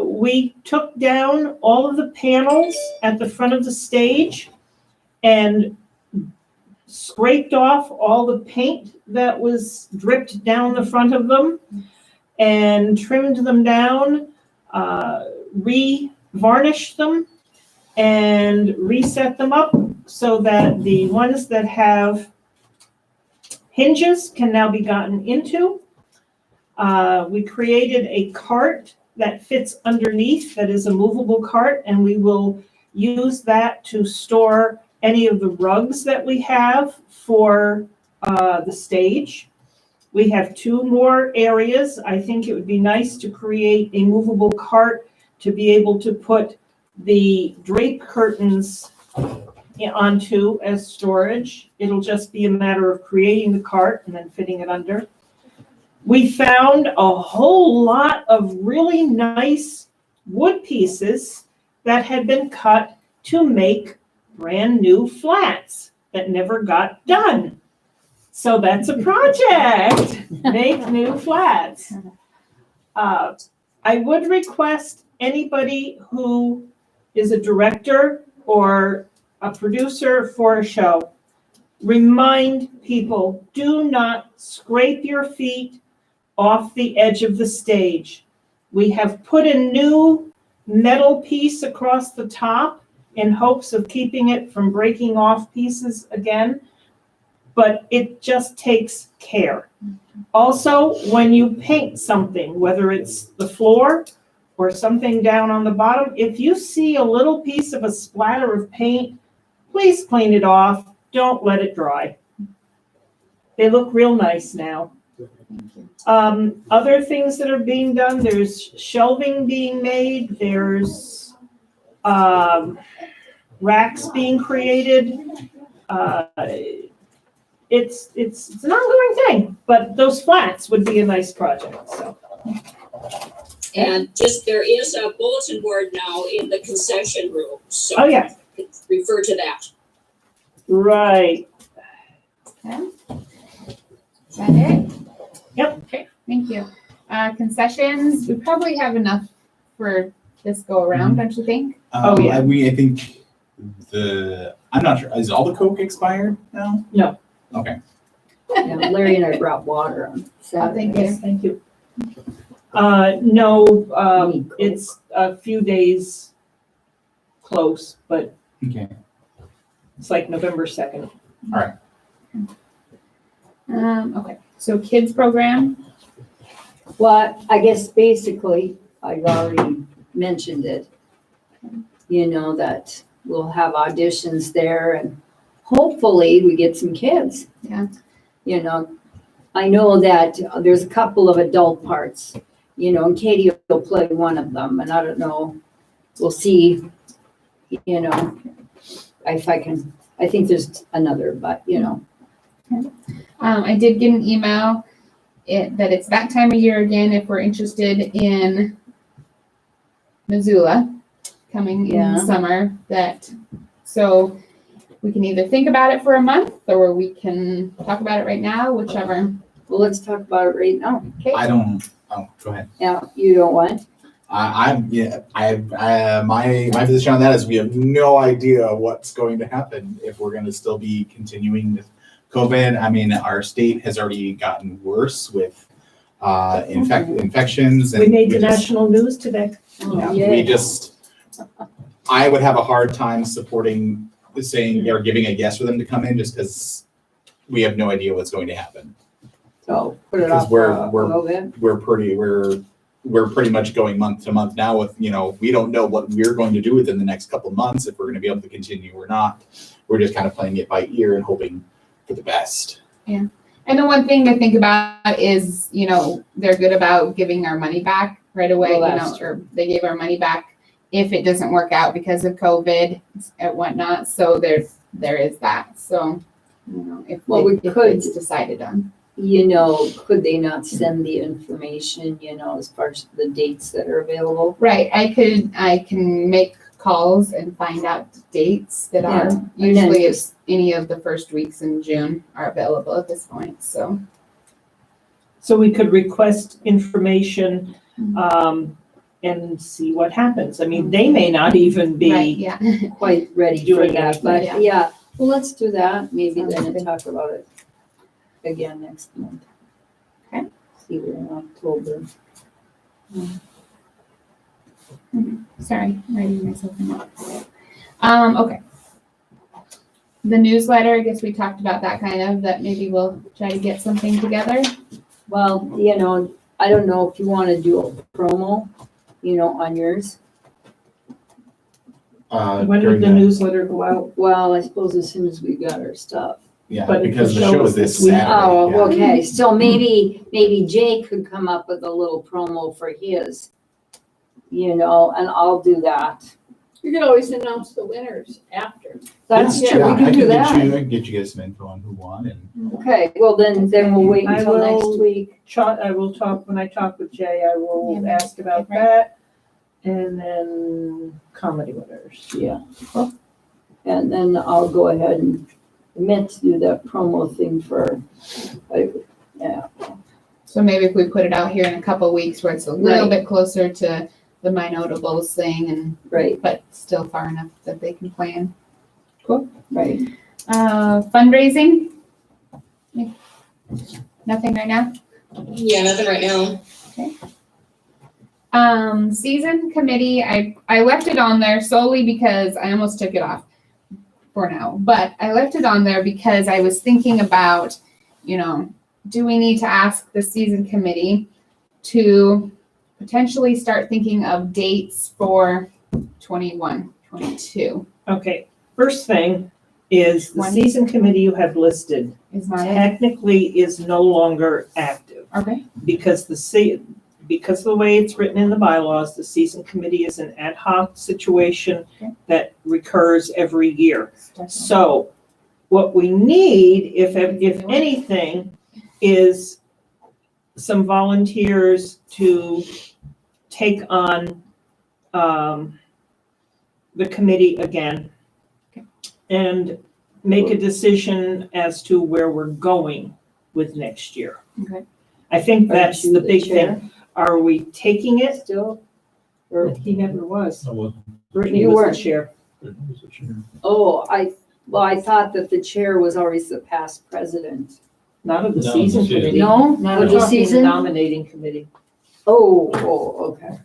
we took down all of the panels at the front of the stage and scraped off all the paint that was dripped down the front of them and trimmed them down, re-varnished them, and reset them up so that the ones that have hinges can now be gotten into. We created a cart that fits underneath, that is a movable cart, and we will use that to store any of the rugs that we have for the stage. We have 2 more areas. I think it would be nice to create a movable cart to be able to put the drape curtains onto as storage. It'll just be a matter of creating the cart and then fitting it under. We found a whole lot of really nice wood pieces that had been cut to make brand new flats that never got done. So that's a project, make new flats. I would request anybody who is a director or a producer for a show, remind people, do not scrape your feet off the edge of the stage. We have put a new metal piece across the top in hopes of keeping it from breaking off pieces again, but it just takes care. Also, when you paint something, whether it's the floor or something down on the bottom, if you see a little piece of a splatter of paint, please clean it off. Don't let it dry. They look real nice now. Other things that are being done, there's shelving being made, there's racks being created. It's an ongoing thing, but those flats would be a nice project, so. And just, there is a bulletin board now in the concession room, so. Oh, yeah. Refer to that. Right. Okay. Is that it? Yep. Okay, thank you. Concessions, we probably have enough for this go around, don't you think? Oh, yeah. I think I'm not sure, is all the Coke expired now? No. Okay. Yeah, Larry and I brought water on Saturday. Thank you. Yes, thank you. No, it's a few days close, but Okay. it's like November 2nd. Okay, so kids program, Well, I guess basically, I've already mentioned it. You know, that we'll have auditions there and hopefully we get some kids. Yeah. You know, I know that there's a couple of adult parts, you know, and Katie will play one of them, and I don't know, we'll see, you know, if I can, I think there's another, but, you know. I did get an email that it's that time of year again if we're interested in Missoula coming in Yeah. summer, so we can either think about it for a month or we can talk about it right now, whichever. Well, let's talk about it right now. I don't, go ahead. Yeah, you don't want? my position on that is we have no idea what's going to happen if we're going to still be continuing with COVID. I mean, our state has already gotten worse with infections. And We made the just- national news today. Yeah, Yeah. I would have a hard time supporting saying or giving a yes for them to come in just because we have no idea what's going to happen. So put it Because off we're- a we're- little bit. We're pretty much going month to month now with, you know, we don't know what we're going to do within the next couple of months, if we're going to be able to continue or not. We're just kind of playing it by ear and hoping for the best. And the one thing to think about is, you know, they're good about giving our money back right away, Well, you that's know, or they gave our money back if it doesn't work out because of COVID and whatnot. So there is that. So, you know, if it's decided on. You know, could they not send the information, you know, as far as the dates that are available? Right, I can make calls and find out dates that are, Yeah, and usually then- it's any of the first weeks in June are available at this point, so. So we could request information, and see what happens. I mean, they may not even Right, be, yeah. Quite ready for Doing that, it, but yeah. yeah, well, let's do that, maybe Sounds then and good. talk about it again next month. Okay. See, we're in October. Sorry, I'm writing myself a note. Okay. The newsletter, I guess we talked about that kind of, that maybe we'll try to get something together. Well, you know, I don't know if you want to do a promo, you know, on yours. when During would the newsletter go out? Well, I suppose as soon as we got our stuff. Yeah, But because the the show show is is this this week. Saturday. Oh, yeah. okay, so maybe Jay could come up with a little promo for his, you know, and I'll do that. You can always announce the winners after. That's Yeah, true, I we can can do get that. you, I can get you guys some info on who won and. Okay, well then we'll wait I until next will- week. I will talk, when I talk with Jay, I will Yeah, ask about right. that. And then comedy winners. Yeah. And then I'll go ahead and meant to do that promo thing for, yeah. So maybe if we put it out here in a couple weeks where it's a little Right. bit closer to the My Notables thing and, Right, but still far enough that they can plan. right. Fundraising? Nothing right now? Yeah, nothing right now. Season committee, I left it on there solely because I almost took it off for now, but I left it on there because I was thinking about, do we need to ask the season committee to potentially start thinking of dates for 21, 22? Okay, first thing is the One. season committee you have listed Is not it? technically is no longer active Okay, because because of the way it's written in the bylaws, the season committee is an ad hoc situation Okay. that recurs every year. So what we need, if anything, is some volunteers to take on the committee again and make a decision as to where we're going with next year. Okay. I think Aren't that's you the the big chair? thing. Are we taking it? Still? Or he never was. I wasn't. Brittany You was weren't. the chair. Oh, I thought that the chair was always the past president. Not of the No, season the season. committee. No, Not of of the the season? nominating committee. Oh, okay.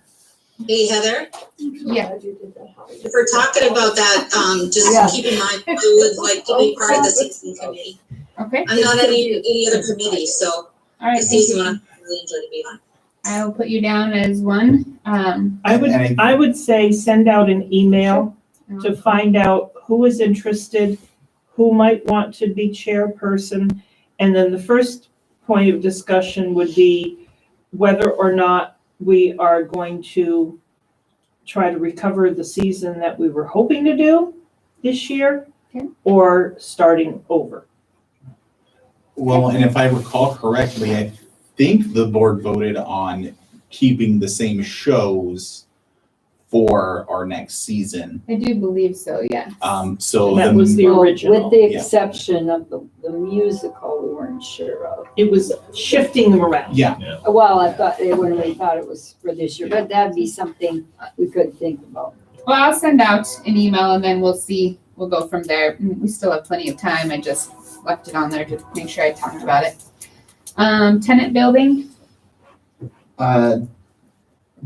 Hey, Heather, yeah. if we're talking about that, Yeah. just keep in mind, I would like to be part of the season committee. Okay, I'm not on any other committee, so all the right, thank season you. one I really enjoy to be on. I will put you down as one. I would say send out an email to find out who is interested, who might want to be chairperson. And then the first point of discussion would be whether or not we are going to try to recover the season that we were hoping to do this year, Okay. or starting over. Well, and if I recall correctly, I think the board voted on keeping the same shows for our next season. I do believe so, yes. So That was the Well, original. With the Yeah. exception of the musical, we weren't sure of. It was shifting them around. Yeah, Well, I thought, when we thought it was for this year, but that'd be something we could think about. Well, I'll send out an email and then we'll see, we'll go from there. We still have plenty of time. I just left it on there to make sure I talked about it. Tenant building,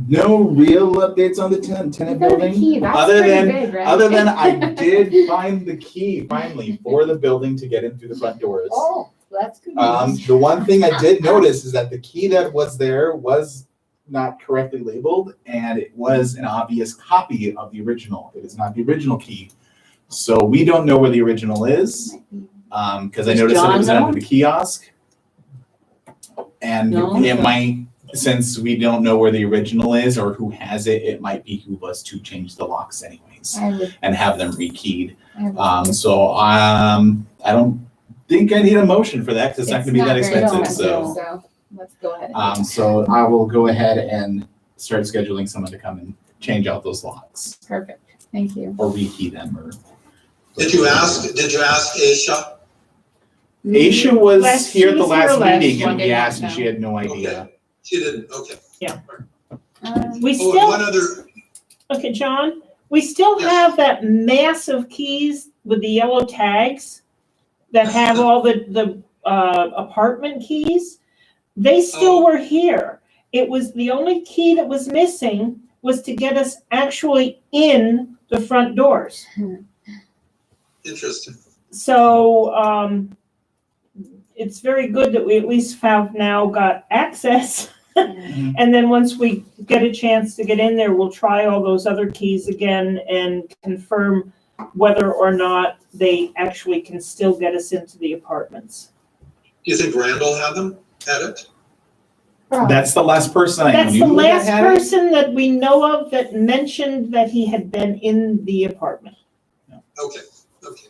no real updates on the tenant you got the building. key, that's Other pretty than- big, right? Other than I did find the key finally for the building to get in through the front doors. Oh, that's good news. The one thing I did notice is that the key that was there was not correctly labeled, and it was an obvious copy of the original. It is not the original key. So we don't know where the original is, because I Does noticed that it John was know? under the kiosk. And No? it might, since we don't know where the original is or who has it, it might behoove us to change the locks anyways I would- and have them rekeyed. I would- I don't think I need a motion for that because it's not gonna be that very expensive, so. So let's go ahead. So I will go ahead and start scheduling someone to come and change out those locks Perfect, thank you. or rekey them or. Did you ask Aisha? Aisha was Last- here at she the was here last last meeting and Monday we night, asked and so. she had no idea. She didn't, okay. We Oh, still, and one other, okay, John, we still Yes. have that mass of keys with the yellow tags that have all the apartment keys. They still Oh. were here. It was, the only key that was missing was to get us actually in the front doors. interesting. So, it's very good that we at least have now got access. And then once we get a chance to get in there, we'll try all those other keys again and confirm whether or not they actually can still get us into the apartments. Do you think Randall had it? That's the last person I That's knew the that last had it. person that we know of that mentioned that he had been in the apartment. Okay, okay.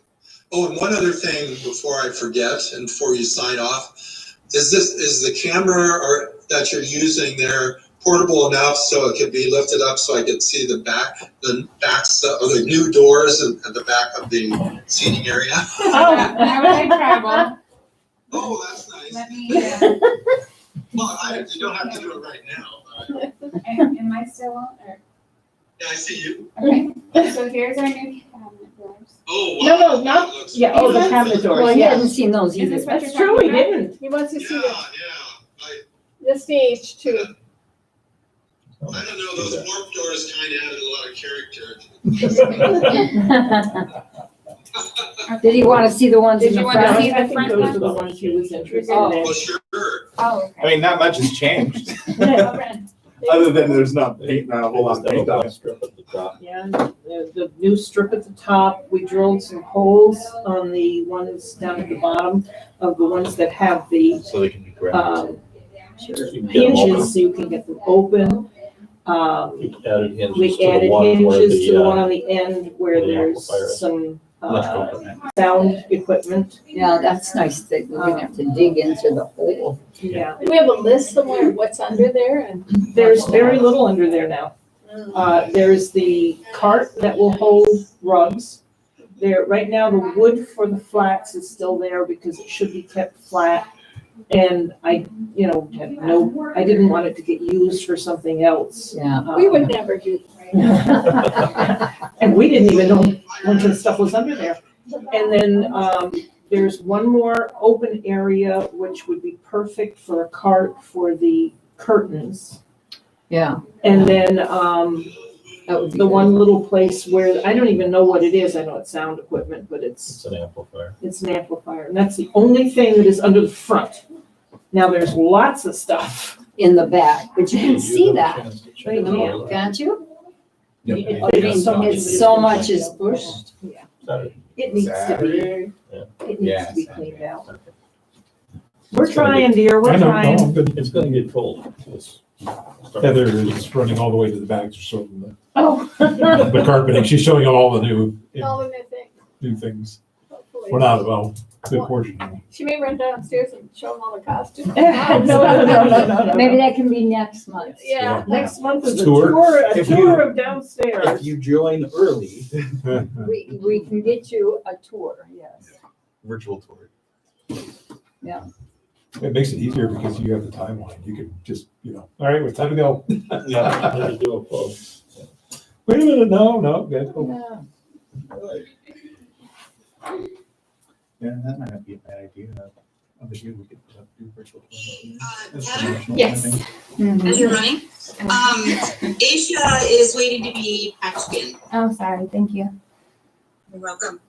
Oh, and one other thing before I forget and before you sign off, is the camera or that you're using there portable enough so it could be lifted up so I could see the backs of the new doors and the back of the seating area. How would I travel? Oh, that's nice. Let me, Well, you don't have to do it right now. am I still on? Or? Yeah, I see you. Okay, so here's our new cabinet doors. Oh, wow. No, no, That not, looks yeah, oh, the really cabinet good. Well, doors, he yeah. hasn't seen those Is either. this what That's you're true, he talking about? didn't. He wants to Yeah, see yeah. the stage too. I don't know, those warp doors kind of added a lot of character. Did he want to see the ones in Did the you want to front? see I the think front those one? are the ones he was interested Oh. in. Well, sure. Oh, I mean, not much has changed, other than there's not paint, not a whole lot of paint on it. Strip at the top. Yeah, the new strip at the top, we drilled some holes on the ones down at the bottom of the ones that have the, So they can be grabbed. You can get them open. hinges, so you can get them open. We added hinges We to the added one where hinges to the one the, on the end where the there's amplifier is. some, Electrical equipment. sound equipment. Yeah, that's nice that we didn't have to dig into the hole. Yeah, Do we have a list somewhere of what's under there and? there's very little under there now. There's the cart that will hold rugs. There, right now, the wood for the flats is still there because it should be kept flat. And I, I didn't want it to get used for something else. Yeah. We would never do that. And we didn't even know when the stuff was under there. And then, there's one more open area which would be perfect for a cart for the curtains. Yeah. And then, That would be the good. one little place where, I don't even know what it is, I know it's sound equipment, but it's it's an amplifier. an amplifier, and that's the only thing that is under the front. Now, there's lots of stuff. In the back, but you can You see have a that, chance to check Right it here. out. can't you? Yep. It's so much- It's so much is pushed. Saturday. It needs to be, Saturday? it needs Yeah, to be Saturday. cleaned out. We're trying, dear, we're trying. It's gonna get cold. It's starting- Heather is running all the way to the back to show them Oh. the carpeting. She's showing them all the All the new things, new things. hopefully. Well, not, well, good portion. She may run downstairs and show them all the costumes. No. Maybe that can be next month. Yeah. Next month is a Tour. tour, If you- of downstairs. If you join early, We can get you a tour, yes. virtual tour. It makes it easier because you have the timeline. You can just, all right, it's time to go. Yeah, they do a close. Wait a minute, no, that's cool. Yeah, that might not be a bad idea. Obviously, we could do virtual tour. That's Heather, promotional, I Yes. think. as you're running, Asia is waiting to be patched in. Oh, sorry, thank you. You're welcome.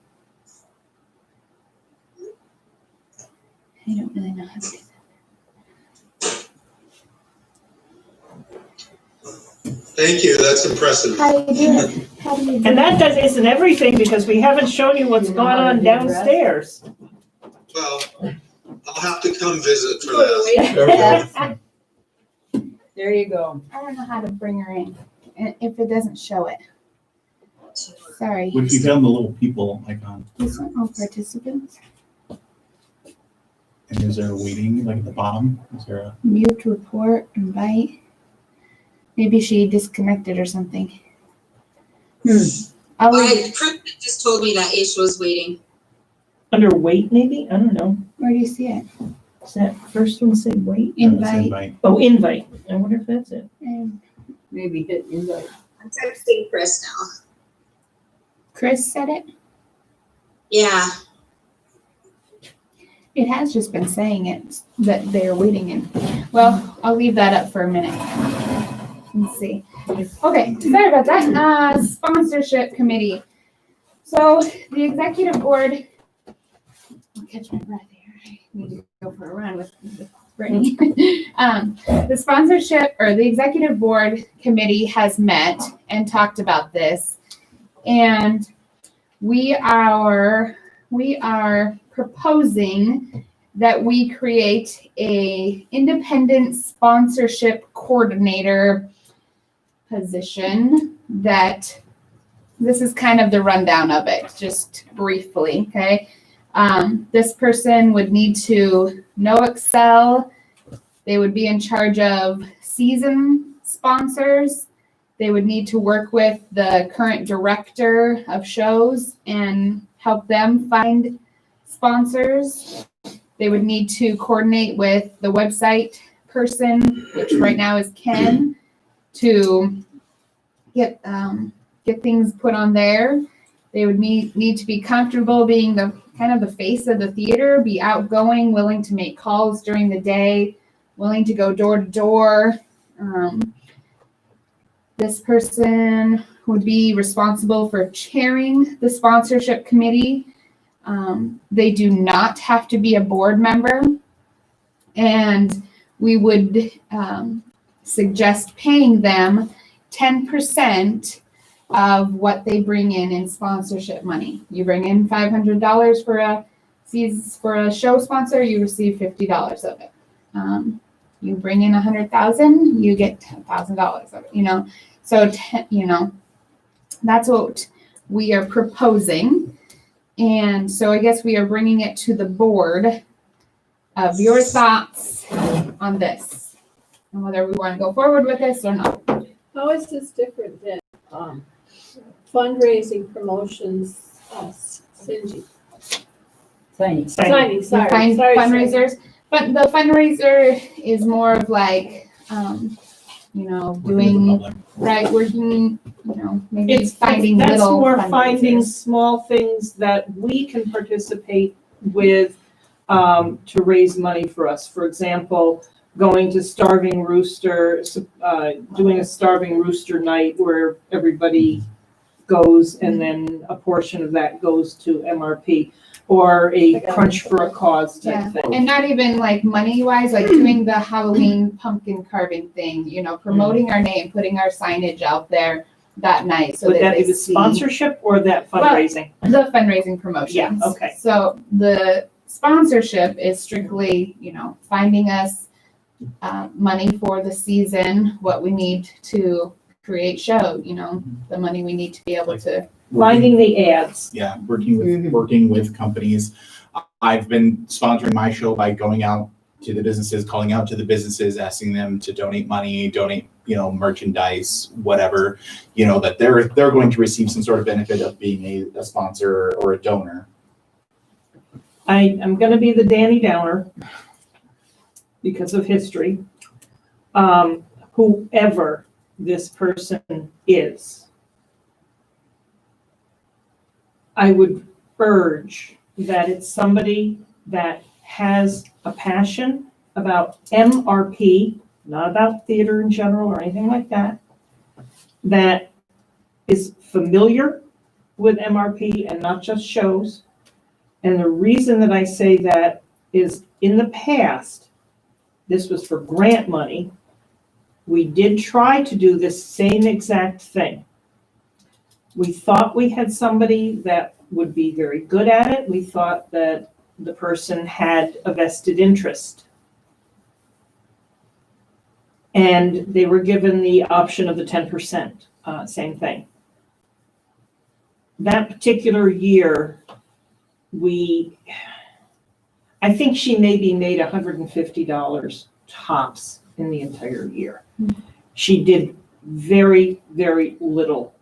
I don't really know how to do Thank you, that's impressive. How do you do it? How do you do And it? that isn't everything, because we haven't shown you what's going on downstairs. Well, I'll have to come visit for that. Yes. There you go. I don't know how to bring her in, if it doesn't show it. Sorry. Would you found the little people icon? These are all participants. And is there a waiting, like at the bottom? Is there a? Mute, report, invite. Maybe she disconnected or something. I'll leave. Chris just told me that Asia was waiting. Under weight, maybe? I don't know. Where do you see it? Does that first one say weight? Invite. Oh, invite. I wonder if that's it. Maybe hit invite. I'm texting Chris now. Chris said it? Yeah, It has just been saying it, that they're waiting in. Well, I'll leave that up for a minute. Let's see. Okay, sorry about that. Sponsorship committee. So the executive board, I'll catch my breath here. I need to go for a run with Brittany. The sponsorship or the executive board committee has met and talked about this. And we are proposing that we create a independent sponsorship coordinator position. That this is kind of the rundown of it, just briefly, okay? This person would need to know Excel. They would be in charge of season sponsors. They would need to work with the current director of shows and help them find sponsors. They would need to coordinate with the website person, which right now is Ken, to get things put on there. They would need to be comfortable being the kind of the face of the theater, be outgoing, willing to make calls during the day, willing to go door to door. This person would be responsible for chairing the sponsorship committee. They do not have to be a board member. And we would suggest paying them 10% of what they bring in sponsorship money. You bring in $500 for a show sponsor, you receive $50 of it. You bring in $100,000, you get $10,000 of it. So that's what we are proposing. And so I guess we are bringing it to the board of your thoughts on this and whether we want to go forward with this or not. How is this different than fundraising promotions, Cindy? Tiny. Sorry. Fundraisers, but the fundraiser is more of like, doing, right, working, maybe finding That's little more fundraisers. finding small things that we can participate with to raise money for us. For example, going to Starving Rooster, doing a Starving Rooster night where everybody goes and then a portion of that goes to MRP, or a Crunch for a Cause type thing. And not even like money wise, like doing the Halloween pumpkin carving thing, promoting our name, putting our signage out there that night. So Would that they be the see sponsorship or that fundraising? the fundraising promotions. Yeah, okay. So the sponsorship is strictly, finding us money for the season, what we need to create show, the money we need to be able to. Finding the ads. Yeah, working with companies. I've been sponsoring my show by going out to the businesses, calling out to the businesses, asking them to donate money, donate, merchandise, whatever, that they're going to receive some sort of benefit of being a sponsor or a donor. I am going to be the Danny Downer because of history. Whoever this person is, I would urge that it's somebody that has a passion about MRP, not about theater in general or anything like that, that is familiar with MRP and not just shows. And the reason that I say that is in the past, this was for grant money. We did try to do this same exact thing. We thought we had somebody that would be very good at it. We thought that the person had a vested interest. And they were given the option of the 10%, same thing. That particular year, I think she maybe made $150 tops in the entire year. She did very, very little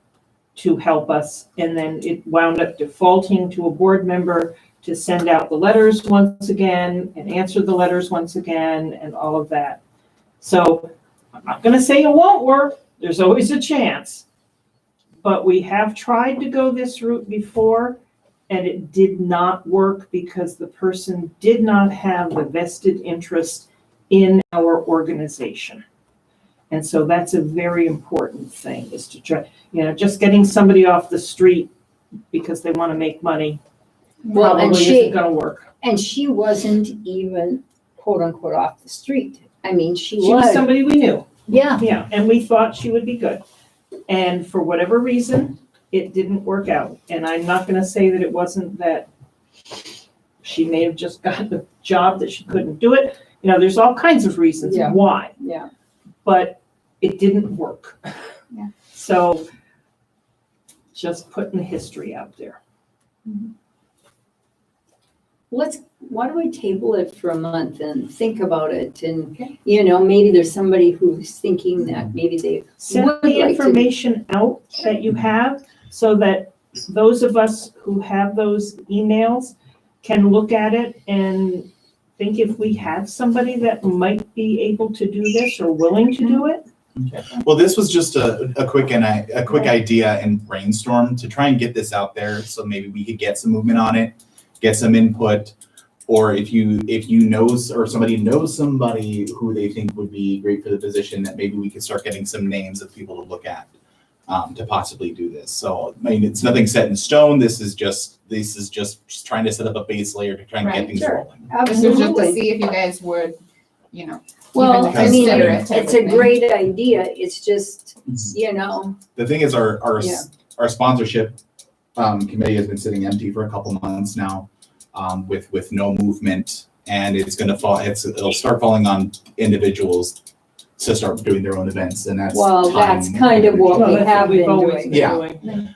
to help us, and then it wound up defaulting to a board member to send out the letters once again and answer the letters once again and all of that. So I'm not going to say it won't work. There's always a chance. But we have tried to go this route before, and it did not work because the person did not have the vested interest in our organization. And so that's a very important thing, is to try, just getting somebody off the street because they want to make money probably isn't going to work. And she wasn't even quote unquote off the street. I mean, she She was somebody we knew. Yeah. Yeah, and we thought she would be good. And for whatever reason, it didn't work out. And I'm not going to say that it wasn't that she may have just got the job that she couldn't do it. There's all kinds of reasons why. Yeah. But it didn't work. Yeah. So just putting the history out there. Let's why don't we table it for a month and think about it? And, you know, maybe there's somebody who's thinking that maybe they Send would the like to. information out that you have so that those of us who have those emails can look at it and think if we have somebody that might be able to do this or willing to do it. Well, this was just a quick idea and brainstorm to try and get this out there, so maybe we could get some movement on it, get some input, or if you know or somebody knows somebody who they think would be great for the position, that maybe we could start getting some names of people to look at to possibly do this. So I mean, it's nothing set in stone. This is just trying to set up a base layer to try and get things rolling. This is just to Absolutely. see if you guys would, you know, Well, even I mean, consider it type it's of a thing. great idea. It's just, you know, The thing is, our Yeah. our sponsorship committee has been sitting empty for a couple months now, with no movement, and it'll start falling on individuals to start doing their own events, and that's well, that's time. kind of what Well, we that's have we've been always doing. been Yeah. doing.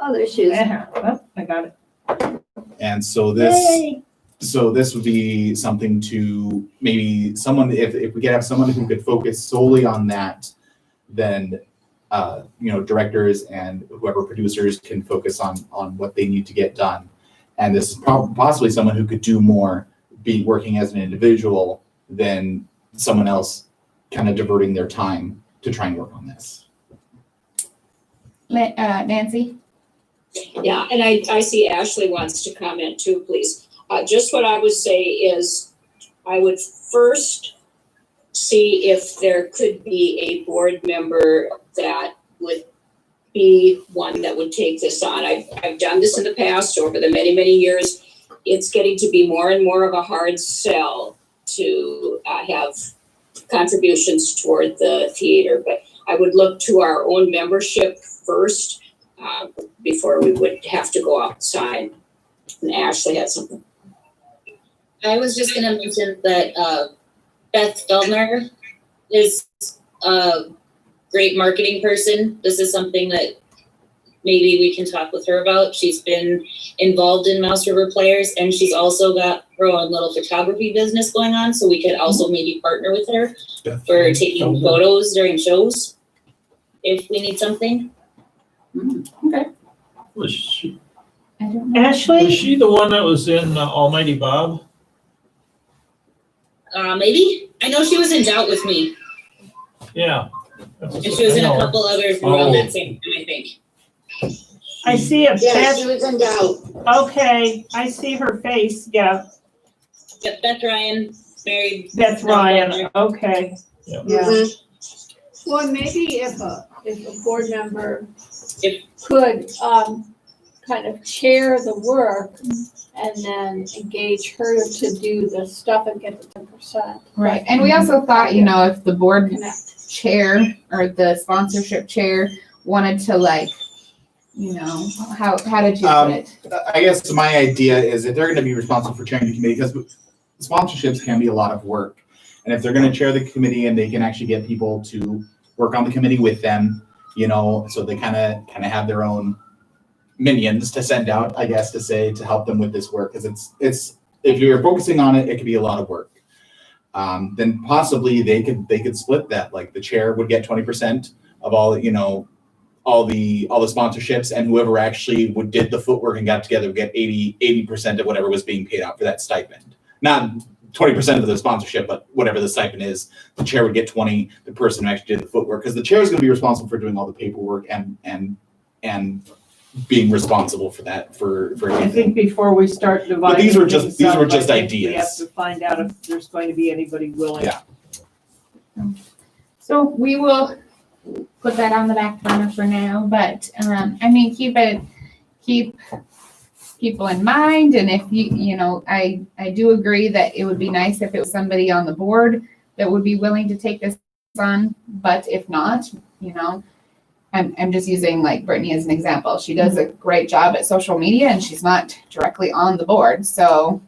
Oh, there she is. Oh, I got it. And so this. Yay. So this would be something to maybe someone, if we could have someone who could focus solely on that, then, directors and whoever producers can focus on what they need to get done. And this is possibly someone who could do more, be working as an individual, than someone else kind of diverting their time to try and work on this. Nancy? Yeah, and I see Ashley wants to comment too, please. Just what I would say is, I would first see if there could be a board member that would be one that would take this on. I've done this in the past over the many, many years. It's getting to be more and more of a hard sell to have contributions toward the theater, but I would look to our own membership first before we would have to go outside. And Ashley had something. I was just gonna mention that Beth Feldner is a great marketing person. This is something that maybe we can talk with her about. She's been involved in Mouse River Players, and she's also got her own little photography business going on, so we could also maybe partner with her for taking photos during shows if we need something. Was she I don't know. Ashley? the one that was in Almighty Bob? Maybe. I know she was in Doubt with me, Yeah. and she was in a couple others around that same time, I think. I see a Yeah, she Beth. was in Doubt. Okay, I see her face. Yeah, Yep, Beth Ryan, married. Beth Ryan. Okay. Yeah. Well, maybe if a board member could, kind of chair the work and then engage her to do the stuff and get the 10%. Right, and we also thought, if the board Connect. chair or the sponsorship chair wanted to how did you put it? I guess my idea is if they're going to be responsible for chairing the committee, because sponsorships can be a lot of work. And if they're going to chair the committee and they can actually get people to work on the committee with them, so they kind of have their own minions to send out, I guess, to help them with this work. Because it's if you're focusing on it, it could be a lot of work. Then possibly they could split that. Like the chair would get 20% of all the sponsorships, and whoever actually did the footwork and got together would get 80% of whatever was being paid out for that stipend. Not 20% of the sponsorship, but whatever the stipend is, the chair would get 20, the person who actually did the footwork, because the chair is going to be responsible for doing all the paperwork and being responsible for that, for I everything. think before we start dividing these were just- things these up, were just I think we have ideas. to find out if there's going to be anybody willing. Yeah. So we will put that on the back burner for now, but, keep people in mind, and if I do agree that it would be nice if it was somebody on the board that would be willing to take this on, but if not, I'm just using like Brittany as an example. She does a great job at social media and she's not directly on the board. So,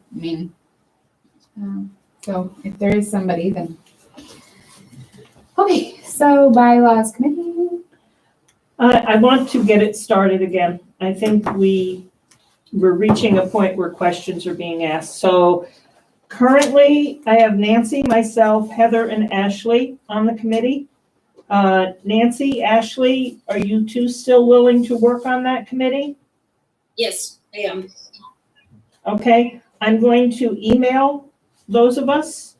so if there is somebody, then. Okay, so bylaws committee. I want to get it started again. I think we we're reaching a point where questions are being asked. So currently, I have Nancy, myself, Heather, and Ashley on the committee. Nancy, Ashley, are you two still willing to work on that committee? Yes, I am. Okay, I'm going to email those of us.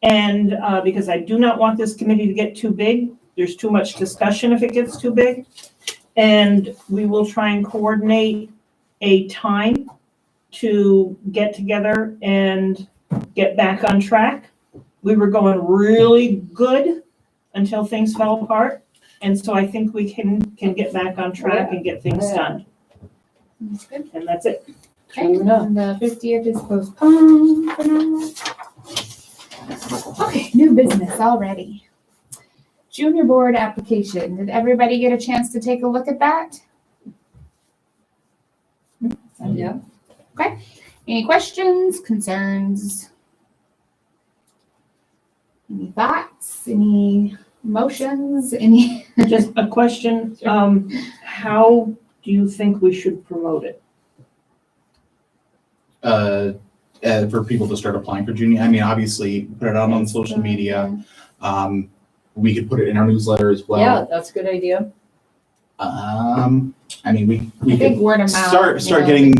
And because I do not want this committee to get too big, there's too much discussion if it gets too big. And we will try and coordinate a time to get together and get back on track. We were going really good until things fell apart. And so I think we can get back on track and get things done. That's good. And that's it. Okay, and the 50th is postponed for now. Okay, new business already. Junior board application. Did everybody get a chance to take a look at that? Yeah. Okay. Any questions, concerns? Any thoughts? Any emotions? Any? Just a question, how do you think we should promote it? For people to start applying for junior, I mean, obviously, put it out on social media. We could put it in our newsletter as well. Yeah, that's a good idea. I mean, we I think could word of mouth. start getting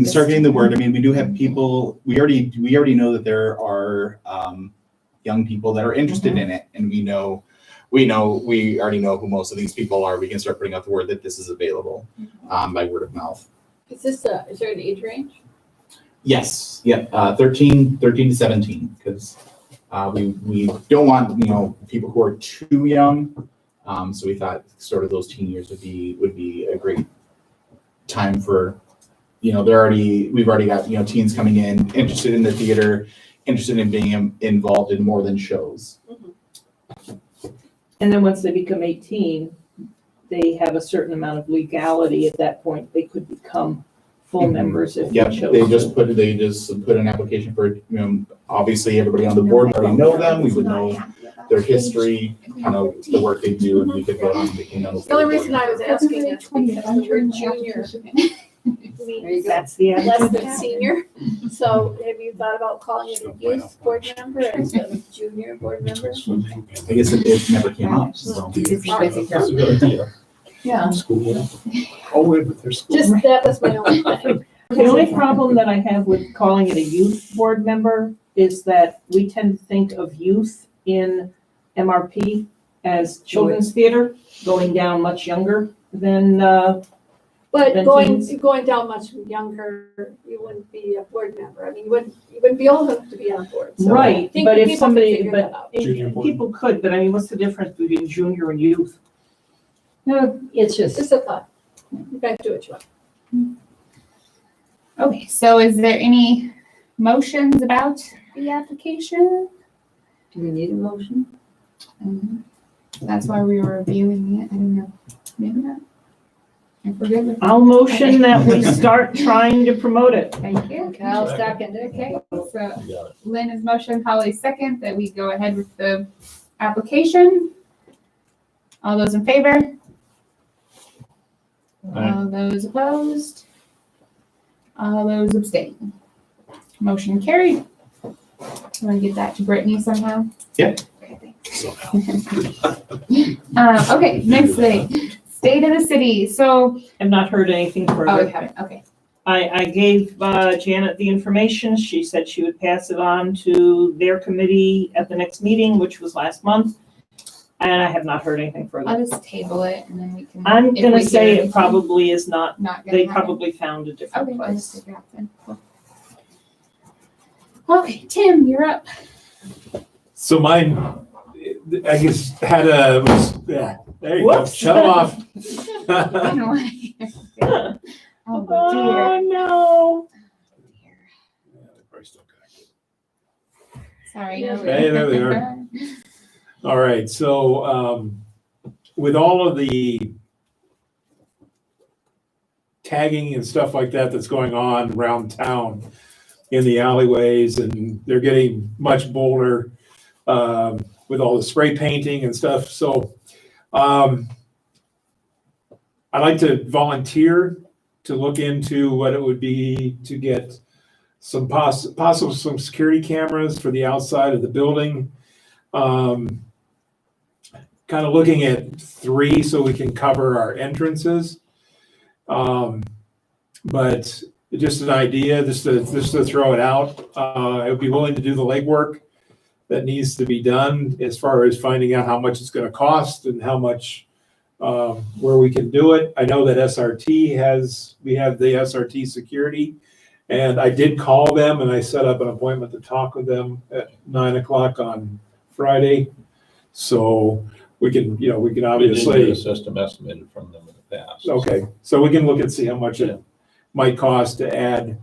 the word. I mean, we do have people. We already know that there are young people that are interested in it, and we already know who most of these people are. We can start putting out the word that this is available by word of mouth. Is there an age range? Yes. Yep. 13 to 17, because we don't want people who are too young. So we thought sort of those teen years would be a great time for, we've already got teens coming in interested in the theater, interested in being involved in more than shows. And then once they become 18, they have a certain amount of legality at that point. They could become full members if they Yep, chose. they just put an application for, obviously everybody on the board already know them. We would know their history, kind of the work they do, and we could vote on picking them. The only reason I was asking is because the word junior means That's the less attitude. than senior. So have you thought about calling it a youth board member instead of junior board member? I guess it never came up, so. That's a good idea. Yeah. School. Oh, wait, but there's school. Just, that was my only thing. The only problem that I have with calling it a youth board member is that we tend to think of youth in MRP as children's theater, going down much younger than, But Then going teens. down much younger, you wouldn't be a board member. I mean, you wouldn't be old enough to be on board. So I right, think but if people can somebody, figure that out. Junior board. people could, but I mean, what's the difference between junior and youth? No, it's just, Just a thought. You guys do what you want. Okay, so is there any motions about the application? do we need a motion? That's why we were reviewing it. I don't know. Maybe not. If we're good with I'll motion that we start trying to promote it. Thank you. Okay, I'll second it. Okay, so You got it. Lynn is motion, Holly second, that we go ahead with the application. All those in favor? Aye. All those opposed? All those abstain. Motion carried. Want to get that to Brittany somehow? Yeah. Okay, thanks. Okay, next thing, state of the city. So, I've not heard anything oh, we further. haven't, okay. I gave Janet the information. She said she would pass it on to their committee at the next meeting, which was last month. And I have not heard anything further. I'll just table it and then we can. I'm if gonna we say hear it anything, probably is not, Not gonna they happen. probably found a different Okay, I'll just place. take it out then. Cool. Okay, Tim, you're up. So mine, I guess, had a, there you go, Whoops. shut off. I don't know why. Oh, Oh, no. dear. Sorry. Hey, there they are. All right, so with all of the tagging and stuff like that that's going on around town in the alleyways, and they're getting much bolder with all the spray painting and stuff. So I like to volunteer to look into what it would be to get some possible some security cameras for the outside of the building. Kind of looking at 3 so we can cover our entrances. But just an idea, just to throw it out. I would be willing to do the legwork that needs to be done as far as finding out how much it's going to cost and how much, where we can do it. I know that we have the SRT security, and I did call them and I set up an appointment to talk with them at 9:00 on Friday. So we can obviously. We did get a system estimated from them in the past. Okay, so we can look and see how much it might cost to add,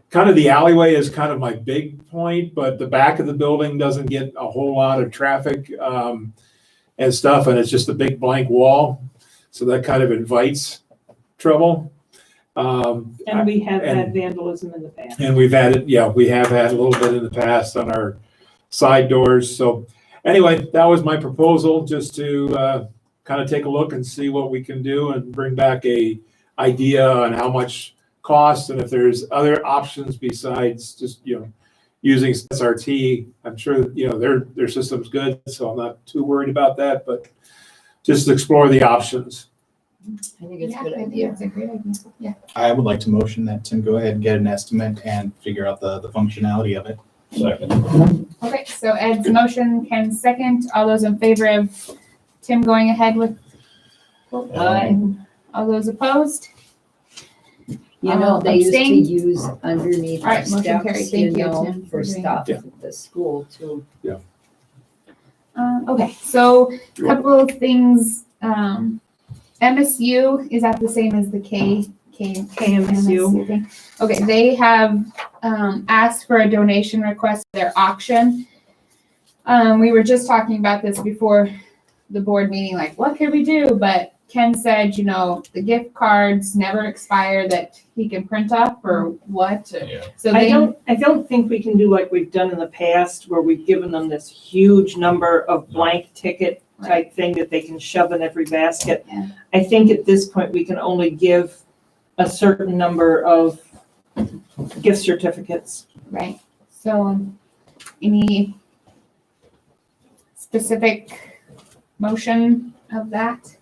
kind of the alleyway is kind of my big point, but the back of the building doesn't get a whole lot of traffic and stuff, and it's just a big blank wall. So that kind of invites trouble. And we have had vandalism in the past. And we have had a little bit in the past on our side doors. So anyway, that was my proposal, just to kind of take a look and see what we can do and bring back a idea on how much cost, and if there's other options besides just, using SRT. I'm sure, their system's good, so I'm not too worried about that, but just explore the options. I think it's a good I think idea. it's a great idea. Yeah. I would like to motion that Tim go ahead and get an estimate and figure out the functionality of it. Second. Okay, so Ed's motion, Ken's second. All those in favor of Tim going ahead with? Aye. All those opposed? They used to Abstained? use underneath All right, the motion carried. steps, Thank you, Tim, for for doing stuff that. at the school too. Okay, so a couple of things. MSU, is that the same as the KMSU. thing? Okay, they have asked for a donation request for their auction. We were just talking about this before the board meeting, like, what could we do? But Ken said, the gift cards never expire that he can print up, or what? Yeah. So I they, don't think we can do like we've done in the past, where we've given them this huge number of blank ticket type thing that they can shove in every basket. Yeah. I think at this point, we can only give a certain number of gift certificates. right, so any specific motion of that?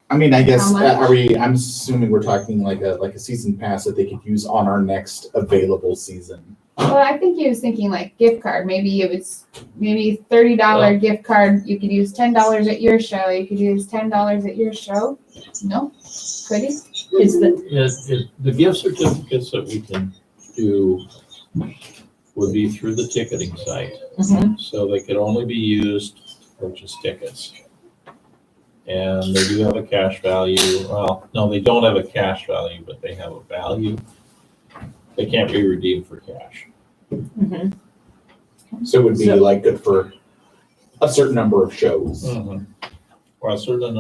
I mean, I guess, How much? I'm assuming we're talking like a season pass that they could use on our next available season. Well, I think he was thinking like gift card. Maybe it was $30 gift card. You could use $10 at your show. You could use $10 at your show. No, could he? The gift certificates that we can do would be through the ticketing site. So they could only be used to purchase tickets. And they do have a cash value. Well, no, they don't have a cash value, but they have a value. They can't be redeemed for cash. So it would be like good for a certain number of shows. Or a certain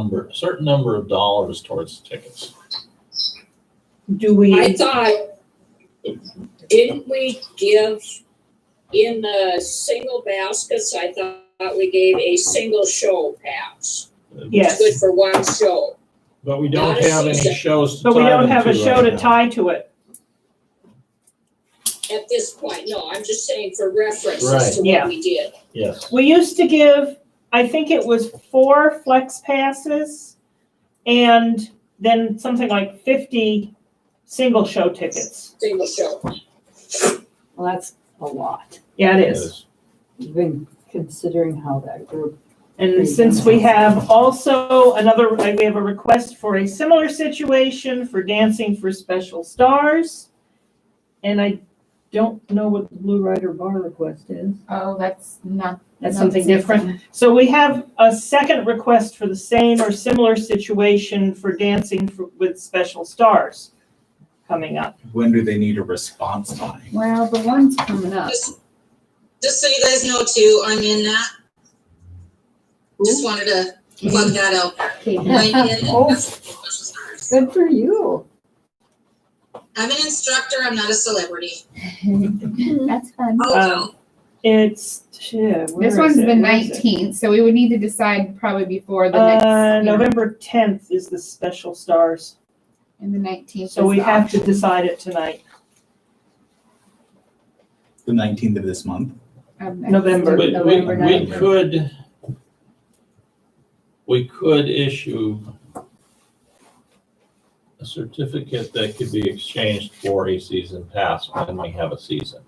number of dollars towards tickets. Do we? I thought, didn't we give in the single baskets, I thought we gave a single show pass. Yes. Good for one show. But we don't Not a have any season. shows to But we tie don't them have a to show right to now. tie to it. At this point, no, I'm just saying for reference Right. as to Yeah. what we did. Yes. We used to give, I think it was 4 flex passes and then something like 50 single show tickets. Single show. Well, that's a lot. Yeah, it It is. is. Even considering how that group. And since we have also we have a request for a similar situation for Dancing for Special Stars. And I don't know what the Blue Rider Bar request is. Oh, that's not. That's something different. So we have a second request for the same or similar situation for Dancing with Special Stars coming up. When do they need a response time? Well, the one's coming up. Just so you guys know too, I'm in that. Just wanted to plug that out. Okay. I'm in Oh. Special Stars. Good for you. I'm an instructor, I'm not a celebrity. That's fun. Oh, It's, This one's the 19th, so we would need to decide probably before the next. November 10th is the Special Stars. And the 19th. So we is the have to auction. decide it tonight. The 19th of this month. Of next- November. November We could issue a certificate that could be exchanged for a season pass when we have a season.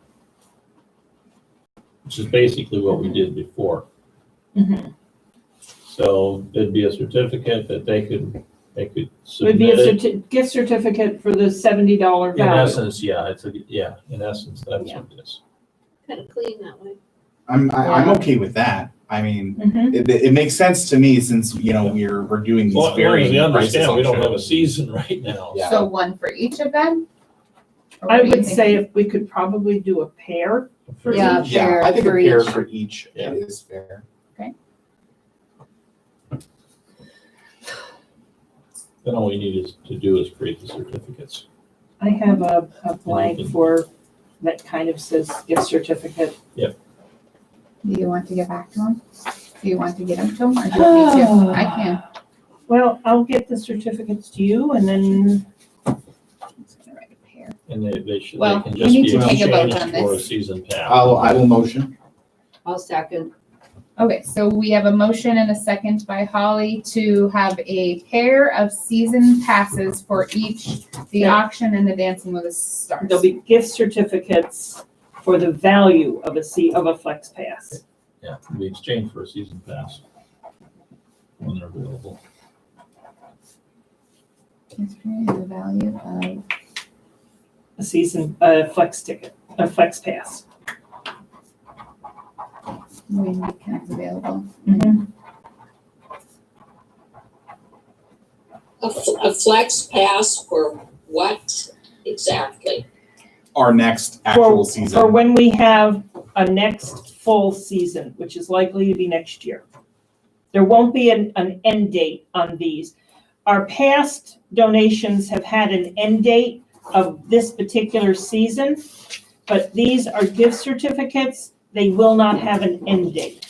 Which is basically what we did before. Mhm. So it'd be a certificate that they could Would be submit a it. gift certificate for the $70 In value. essence, yeah, in essence, that's what it is. Kind of clean that way. I'm Yeah. okay with that. I mean, Mhm. it makes sense to me since, we're doing these Well, as long as varying you prices understand, we on don't have a shows. season right now. Yeah. So one for each of them? Or I what do you would think? say if we could probably do a pair for Yeah. each. Yeah, I think a for pair each. for each Yeah. is fair. Then all we need to do is create the certificates. I have a blank for, that kind of says gift certificate. Do you want to get back to them? Do you want to get them to them or do you want me to? I can. Well, I'll get the certificates to you and then, I'm just gonna write a pair. And they should, Well, they can we just need be to take a vote exchanged on for a this. season pass. I will motion. I'll second. Okay, so we have a motion and a second by Holly to have a pair of season passes for each, the Yeah. auction and the Dancing with the Stars. there'll be gift certificates for the value of a Flex Pass. Yeah, we exchange for a season pass when they're available. The value of, A Flex ticket, a Flex Pass. when it becomes available. A flex pass for what exactly? Our next actual For season. when we have a next full season, which is likely to be next year. There won't be an end date on these. Our past donations have had an end date of this particular season, but these are gift certificates. They will not have an end date.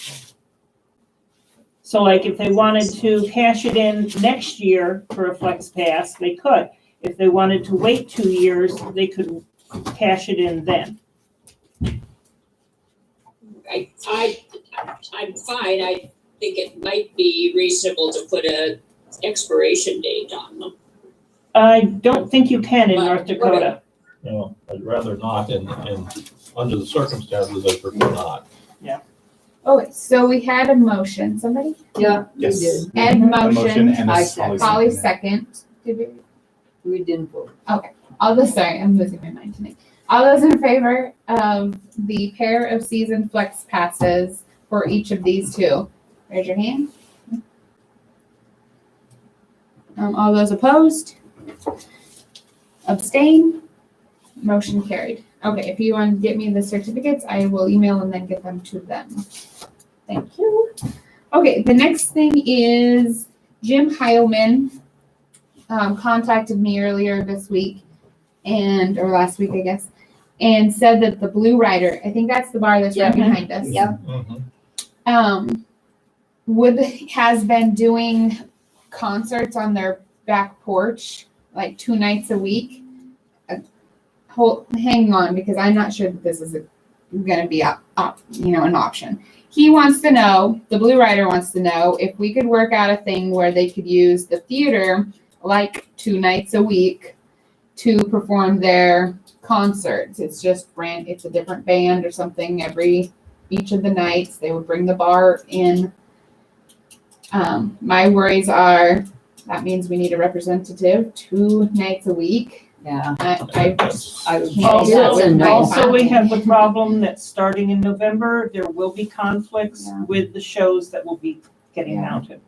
So like if they wanted to cash it in next year for a Flex Pass, they could. If they wanted to wait 2 years, they could cash it in then. I'm fine. I think it might be reasonable to put a expiration date on them. I don't think you can in Well, North Dakota. No, I'd rather not, and under the circumstances, I prefer not. Okay, so we had a motion. Somebody? Yeah, we Yes. did. Ed A motion motion, and a I Holly Holly second. second. Did we? We didn't vote. All those, sorry, I'm losing my mind tonight. All those in favor of the pair of season flex passes for each of these two, raise your hand. All those opposed? Abstain? Motion carried. Okay, if you want to get me the certificates, I will email and then get them to them. Thank you. Okay, the next thing is Jim Heilman contacted me earlier this week or last week, I guess, and said that the Blue Rider, I think that's the bar that's right behind us. Yep. Has been doing concerts on their back porch like 2 nights a week. Hang on, because I'm not sure that this is going to be an option. He wants to know, the Blue Rider wants to know if we could work out a thing where they could use the theater like 2 nights a week to perform their concerts. It's just it's a different band or something each of the nights. They would bring the bar in. My worries are that means we need a representative 2 nights a week. Yeah. I would say Also, that's a no. also we have the problem that starting in November, there will be conflicts Yeah. with the shows that will be getting Yeah. mounted.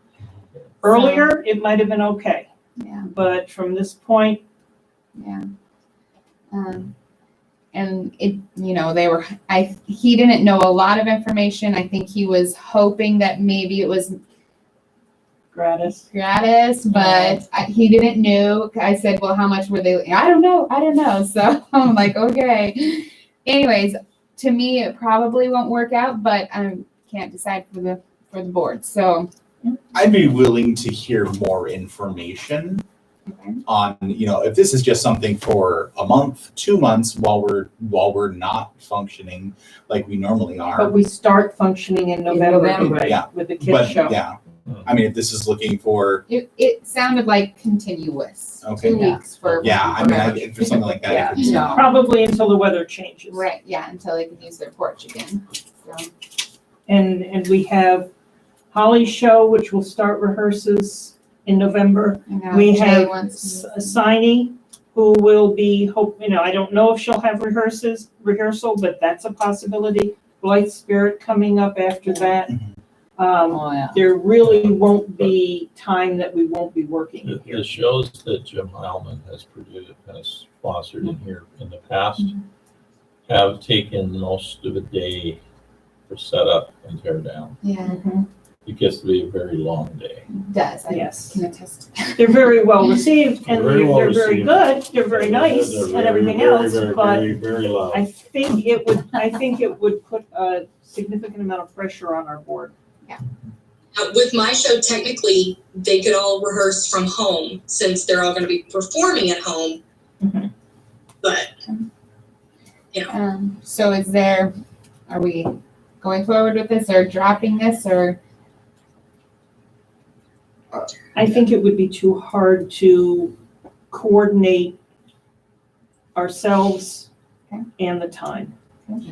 Earlier, it might have been okay, Yeah, but from this point, yeah. And it, he didn't know a lot of information. I think he was hoping that maybe it was gratis. but he didn't know. I said, well, how much were they? I don't know. So I'm like, okay. Anyways, to me, it probably won't work out, but I can't decide for the board. So I'd be willing to hear more information on, if this is just something for a month, 2 months while we're not functioning like we normally But are. we start functioning in November, November. Yeah. with the kids But show. yeah, I mean, if this is looking for, It sounded like continuous, Okay. 2 weeks for. yeah, I mean, for something like that. Yeah. it could- No. Probably until the weather changes. Right, yeah, until they can use their porch again. So, And we have Holly's show, which will start rehearsals in November. I know We Jay have wants to- Siney, who will be, I don't know if she'll have rehearsal, but that's a possibility. Blythe Spirit coming up after that. Oh, yeah. There really won't be time that we won't be working The here. shows that Jim Heilman has sponsored in here in the past have taken most of a day for setup and tear down. Yeah, Mhm. It gets to be a very long day. it does. I Yes. can attest to that. They're very well received and Very well they're very received. good, they're very nice They're and very, everything very, else, very, but very, very loud. I think it would put a significant amount of pressure on our board. With my show, technically, they could all rehearse from home since they're all going to be performing at home. Mhm. But So are we going forward with this or dropping this or? I think it would be too hard to coordinate ourselves Okay. and the time.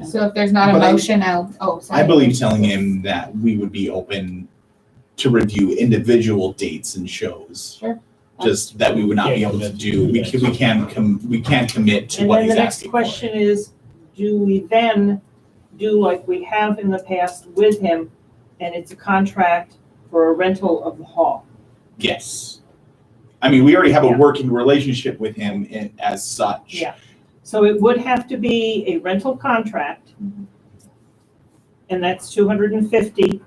So if there's not a But I- motion, sorry. I believe telling him that we would be open to review individual dates and shows. Sure. Just that we would not be able to do, we can't commit to And what then he's the next asking for. question is, do we then do like we have in the past with him, and it's a contract for a rental of the hall? Yes. I mean, we already have a Yeah. working relationship with him as such. Yeah. So it would have to be a rental contract, and that's $250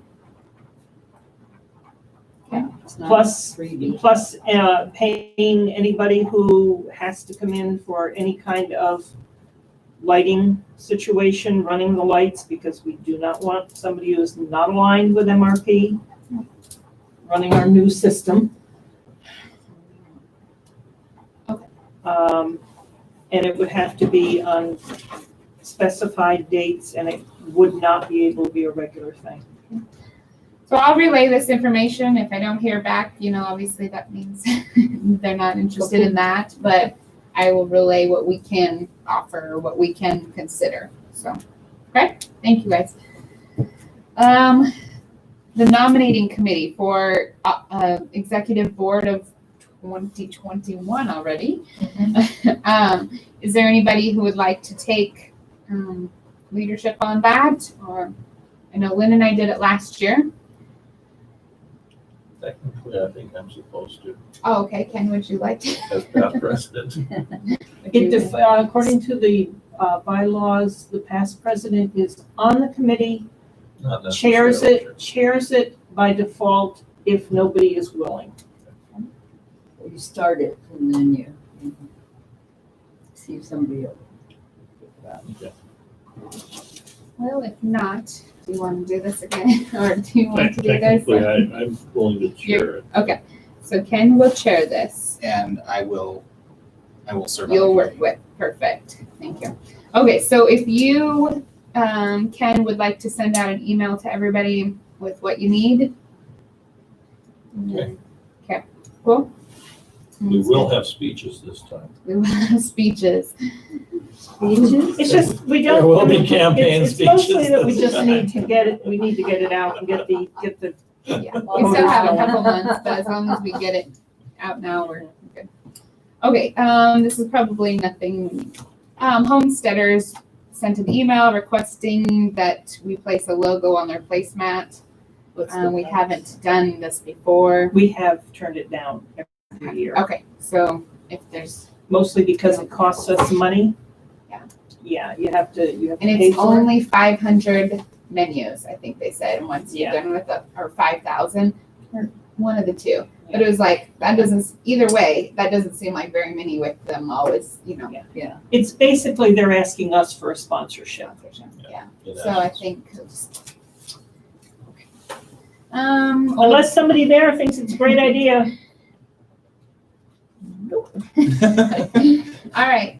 It's not plus freebie. plus paying anybody who has to come in for any kind of lighting situation, running the lights, because we do not want somebody who's not aligned with MRP running our new system. Okay. And it would have to be on specified dates, and it would not be able to be a regular thing. So I'll relay this information. If I don't hear back, obviously that means they're not interested in that, but I will relay what we can offer, or what we can consider. So, okay, thank you guys. The nominating committee for executive board of 2021 already. Is there anybody who would like to take leadership on that? Or I know Lynn and I did it last year. Technically, I think I'm supposed to, Oh, okay. Ken, would you like to? as past president. According to the bylaws, the past president is on the committee, Not chairs necessarily. chairs it by default if nobody is willing. You start it and then you see if somebody else. Okay. Well, if not, do you want to do this again, or do you want to do this? Technically, I'm willing to chair it. Okay, so Ken will chair this. And I will serve. on the You'll work committee. with, perfect, thank you. Okay, so if you, Ken, would like to send out an email to everybody with what you need? Okay. Okay, cool. We will have speeches this time. We will have speeches. It's just, we don't. There will be campaign It's mostly speeches that we this just time. need to get it, we need to get it out and get the, Yeah, we still have a couple months, but as long as we get it out now, we're good. Okay, this is probably nothing. Homesteaders sent an email requesting that we place a logo on their placemat. We haven't done this before. We have turned it down every year, Okay, so if there's, mostly because it costs us money. Yeah. Yeah, you have to and pay it's for it. only 500 menus, I think they said, and once you're Yeah. done with it, or 5,000, or one of the two. But it was like, that doesn't, either way, that doesn't seem like very many with them always, Yeah. It's basically they're asking us for a sponsorship. Yeah, In so I essence. think, Unless somebody there thinks it's a great idea. All right,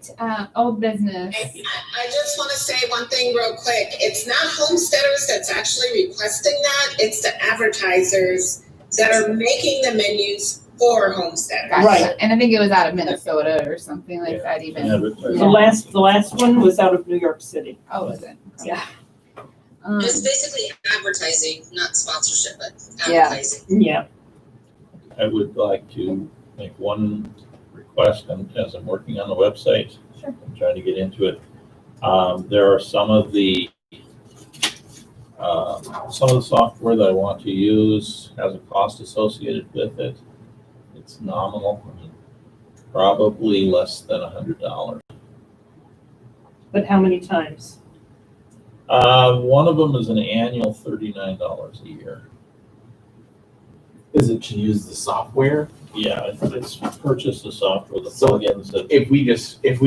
old business. I just want to say one thing real quick. It's not homesteaders that's actually requesting that. It's the advertisers that are making the menus for homesteaders. Gotcha. Right. And I think it was out of Minnesota or something like that even. The last one was out of New York City. Oh, was it? Yeah. It's basically advertising, not sponsorship, but Yeah. advertising. Yeah. I would like to make one request, as I'm working on the website. Sure. I'm trying to get into it. There are some of the software that I want to use has a cost associated with it. It's nominal, probably less than $100. But how many times? One of them is an annual $39 a year. Is it to use the software? Yeah, it's purchase the software, the So plugins that. if we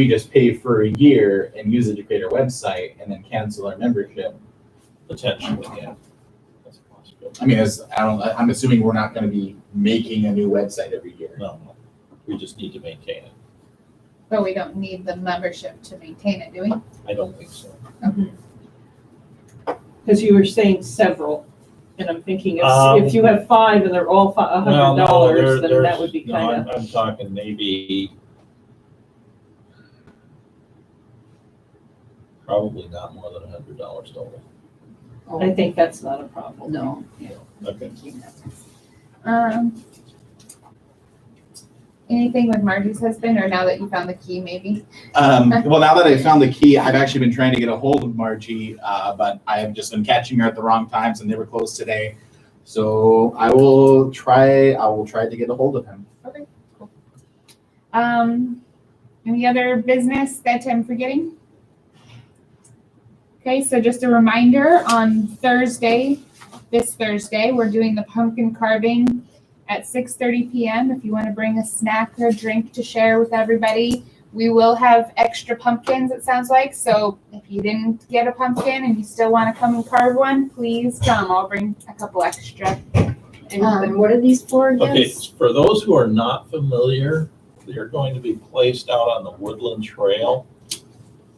just pay for a year and use it to create our website and then cancel our membership, Potentially, yeah. That's a possibility. I mean, I'm assuming we're not gonna be making a new website every year. No, we just need to maintain it. But we don't need the membership to maintain it, do we? I don't think so. Because you were saying several, and I'm thinking Um, if you have 5 and they're all $100, then that would be No, kind of. I'm talking maybe. Probably not more than $100 total. I think that's not a problem. No. Okay. Anything with Margie's husband, or now that you found the key, maybe? Well, now that I found the key, I've actually been trying to get a hold of Margie, but I have just been catching her at the wrong times, and they were closed today. So I will try to get a hold of him. Okay, cool. Any other business that I'm forgetting? Okay, so just a reminder, on Thursday, this Thursday, we're doing the pumpkin carving at 6:30 p.m. If you want to bring a snack or a drink to share with everybody, we will have extra pumpkins, it sounds like. So if you didn't get a pumpkin and you still want to come and carve one, please come. I'll bring a couple extra. And what are these for again? Okay, for those who are not familiar, they're going to be placed out on the Woodland Trail,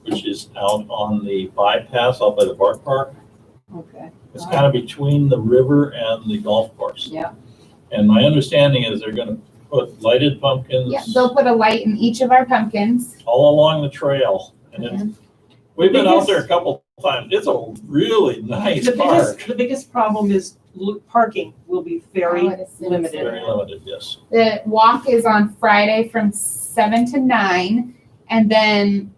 which is out on the bypass out by the Bark Park. Okay. It's kind of between the river and the golf course. Yeah. And my understanding is they're gonna put lighted pumpkins Yeah, they'll put a light in each of our pumpkins. all along the trail. And we've been out there a couple times. It's a really nice park. The biggest problem is parking will be very Oh, it is limited. Very limited, yes. The walk is on Friday from 7 to 9, and then,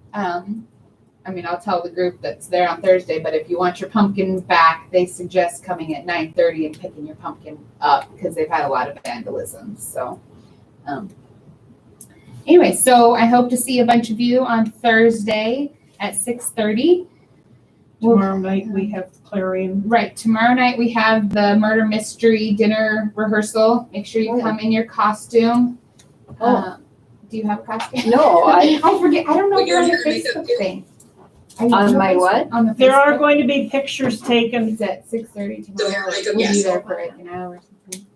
I'll tell the group that's there on Thursday, but if you want your pumpkins back, they suggest coming at 9:30 and picking your pumpkin up, because they've had a lot of vandalism, so. Anyway, so I hope to see a bunch of you on Thursday at 6:30. Tomorrow night we have Clarion. Right, tomorrow night we have the murder mystery dinner rehearsal. Make sure you come in your costume. Do you have a costume? No, I forget, I don't know if You're you're on the here, Facebook makeup too. thing. On my what? On the There are Facebook. going to be pictures taken. It's at 6:30 So tomorrow. hair, makeup, We'll be yes. there for like an hour or something.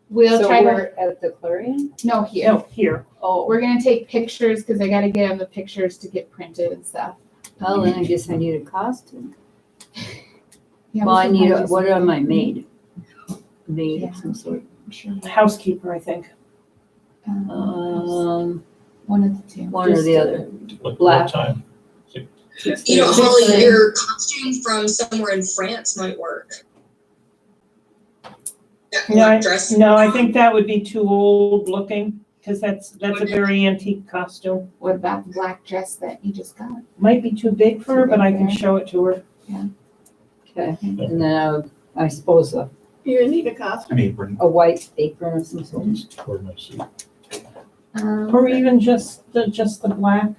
We'll So try to, we're at the Clarion? no, here. No, here. Oh, We're gonna take pictures, because I gotta get them the pictures to get printed and stuff. well, then I guess I need a costume. Yeah, Well, I we should need find what some- am I made? Maid Yeah. of some sort. I'm sure. Housekeeper, I think. One of the two. One or the other. What Black. time? You know, Holly, your costume from somewhere in France might work. That black dress. No, I think that would be too old looking, because that's a very antique costume. What about the black dress that you just got? Might be too big for her, but I can show it to her. Okay, and then I suppose You need a costume. An apron. a white apron of some sort. Toward my suit. Or even just the black,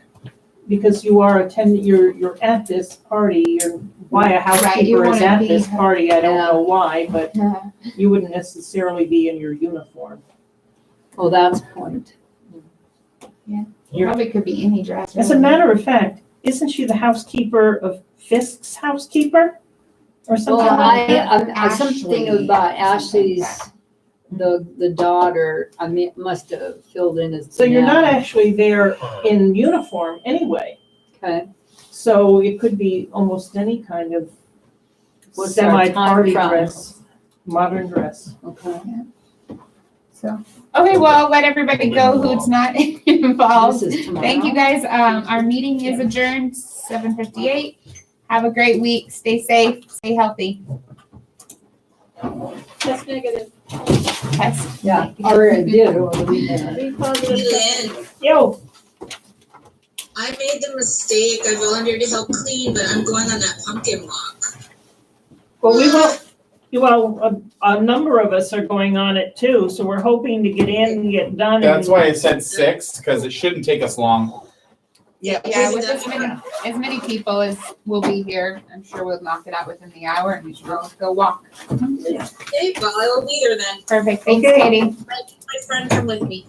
because you are you're at this party, why a you housekeeper is wanna at be this her. party, I don't Yeah. know why, but Yeah. you wouldn't necessarily be in your uniform. Oh, that's a point. Probably could be any dress. As a really. matter of fact, isn't she the housekeeper of Fisk's housekeeper? Or something Well, like that? something Ashley. about Ashley's, the daughter, I mean, must have filled in as. So you're not Danelle. actually there in uniform anyway. Okay. So it could be almost any kind of What's our time semi-party from? dress, modern dress. Okay. So, okay, well, I'll let everybody go who's not involved. This is tomorrow. Thank you guys. Our meeting is adjourned, 7:58. Have a great week. Stay safe, stay healthy. Test negative. Test. Yeah, already did over the weekend. Be positive. Lynn, Yo, I made the mistake. I volunteered to help clean, but I'm going on that pumpkin walk. well, we will, a number of us are going on it too, so we're hoping to get in and get done. That's why I said 6, because it shouldn't take us long. Yeah. Yeah, with as many people as will be here, I'm sure we'll knock it out within the hour and we'll go walk. Okay, well, I will be there then. Perfect. Thanks, Okay. Katie. My friend come with me.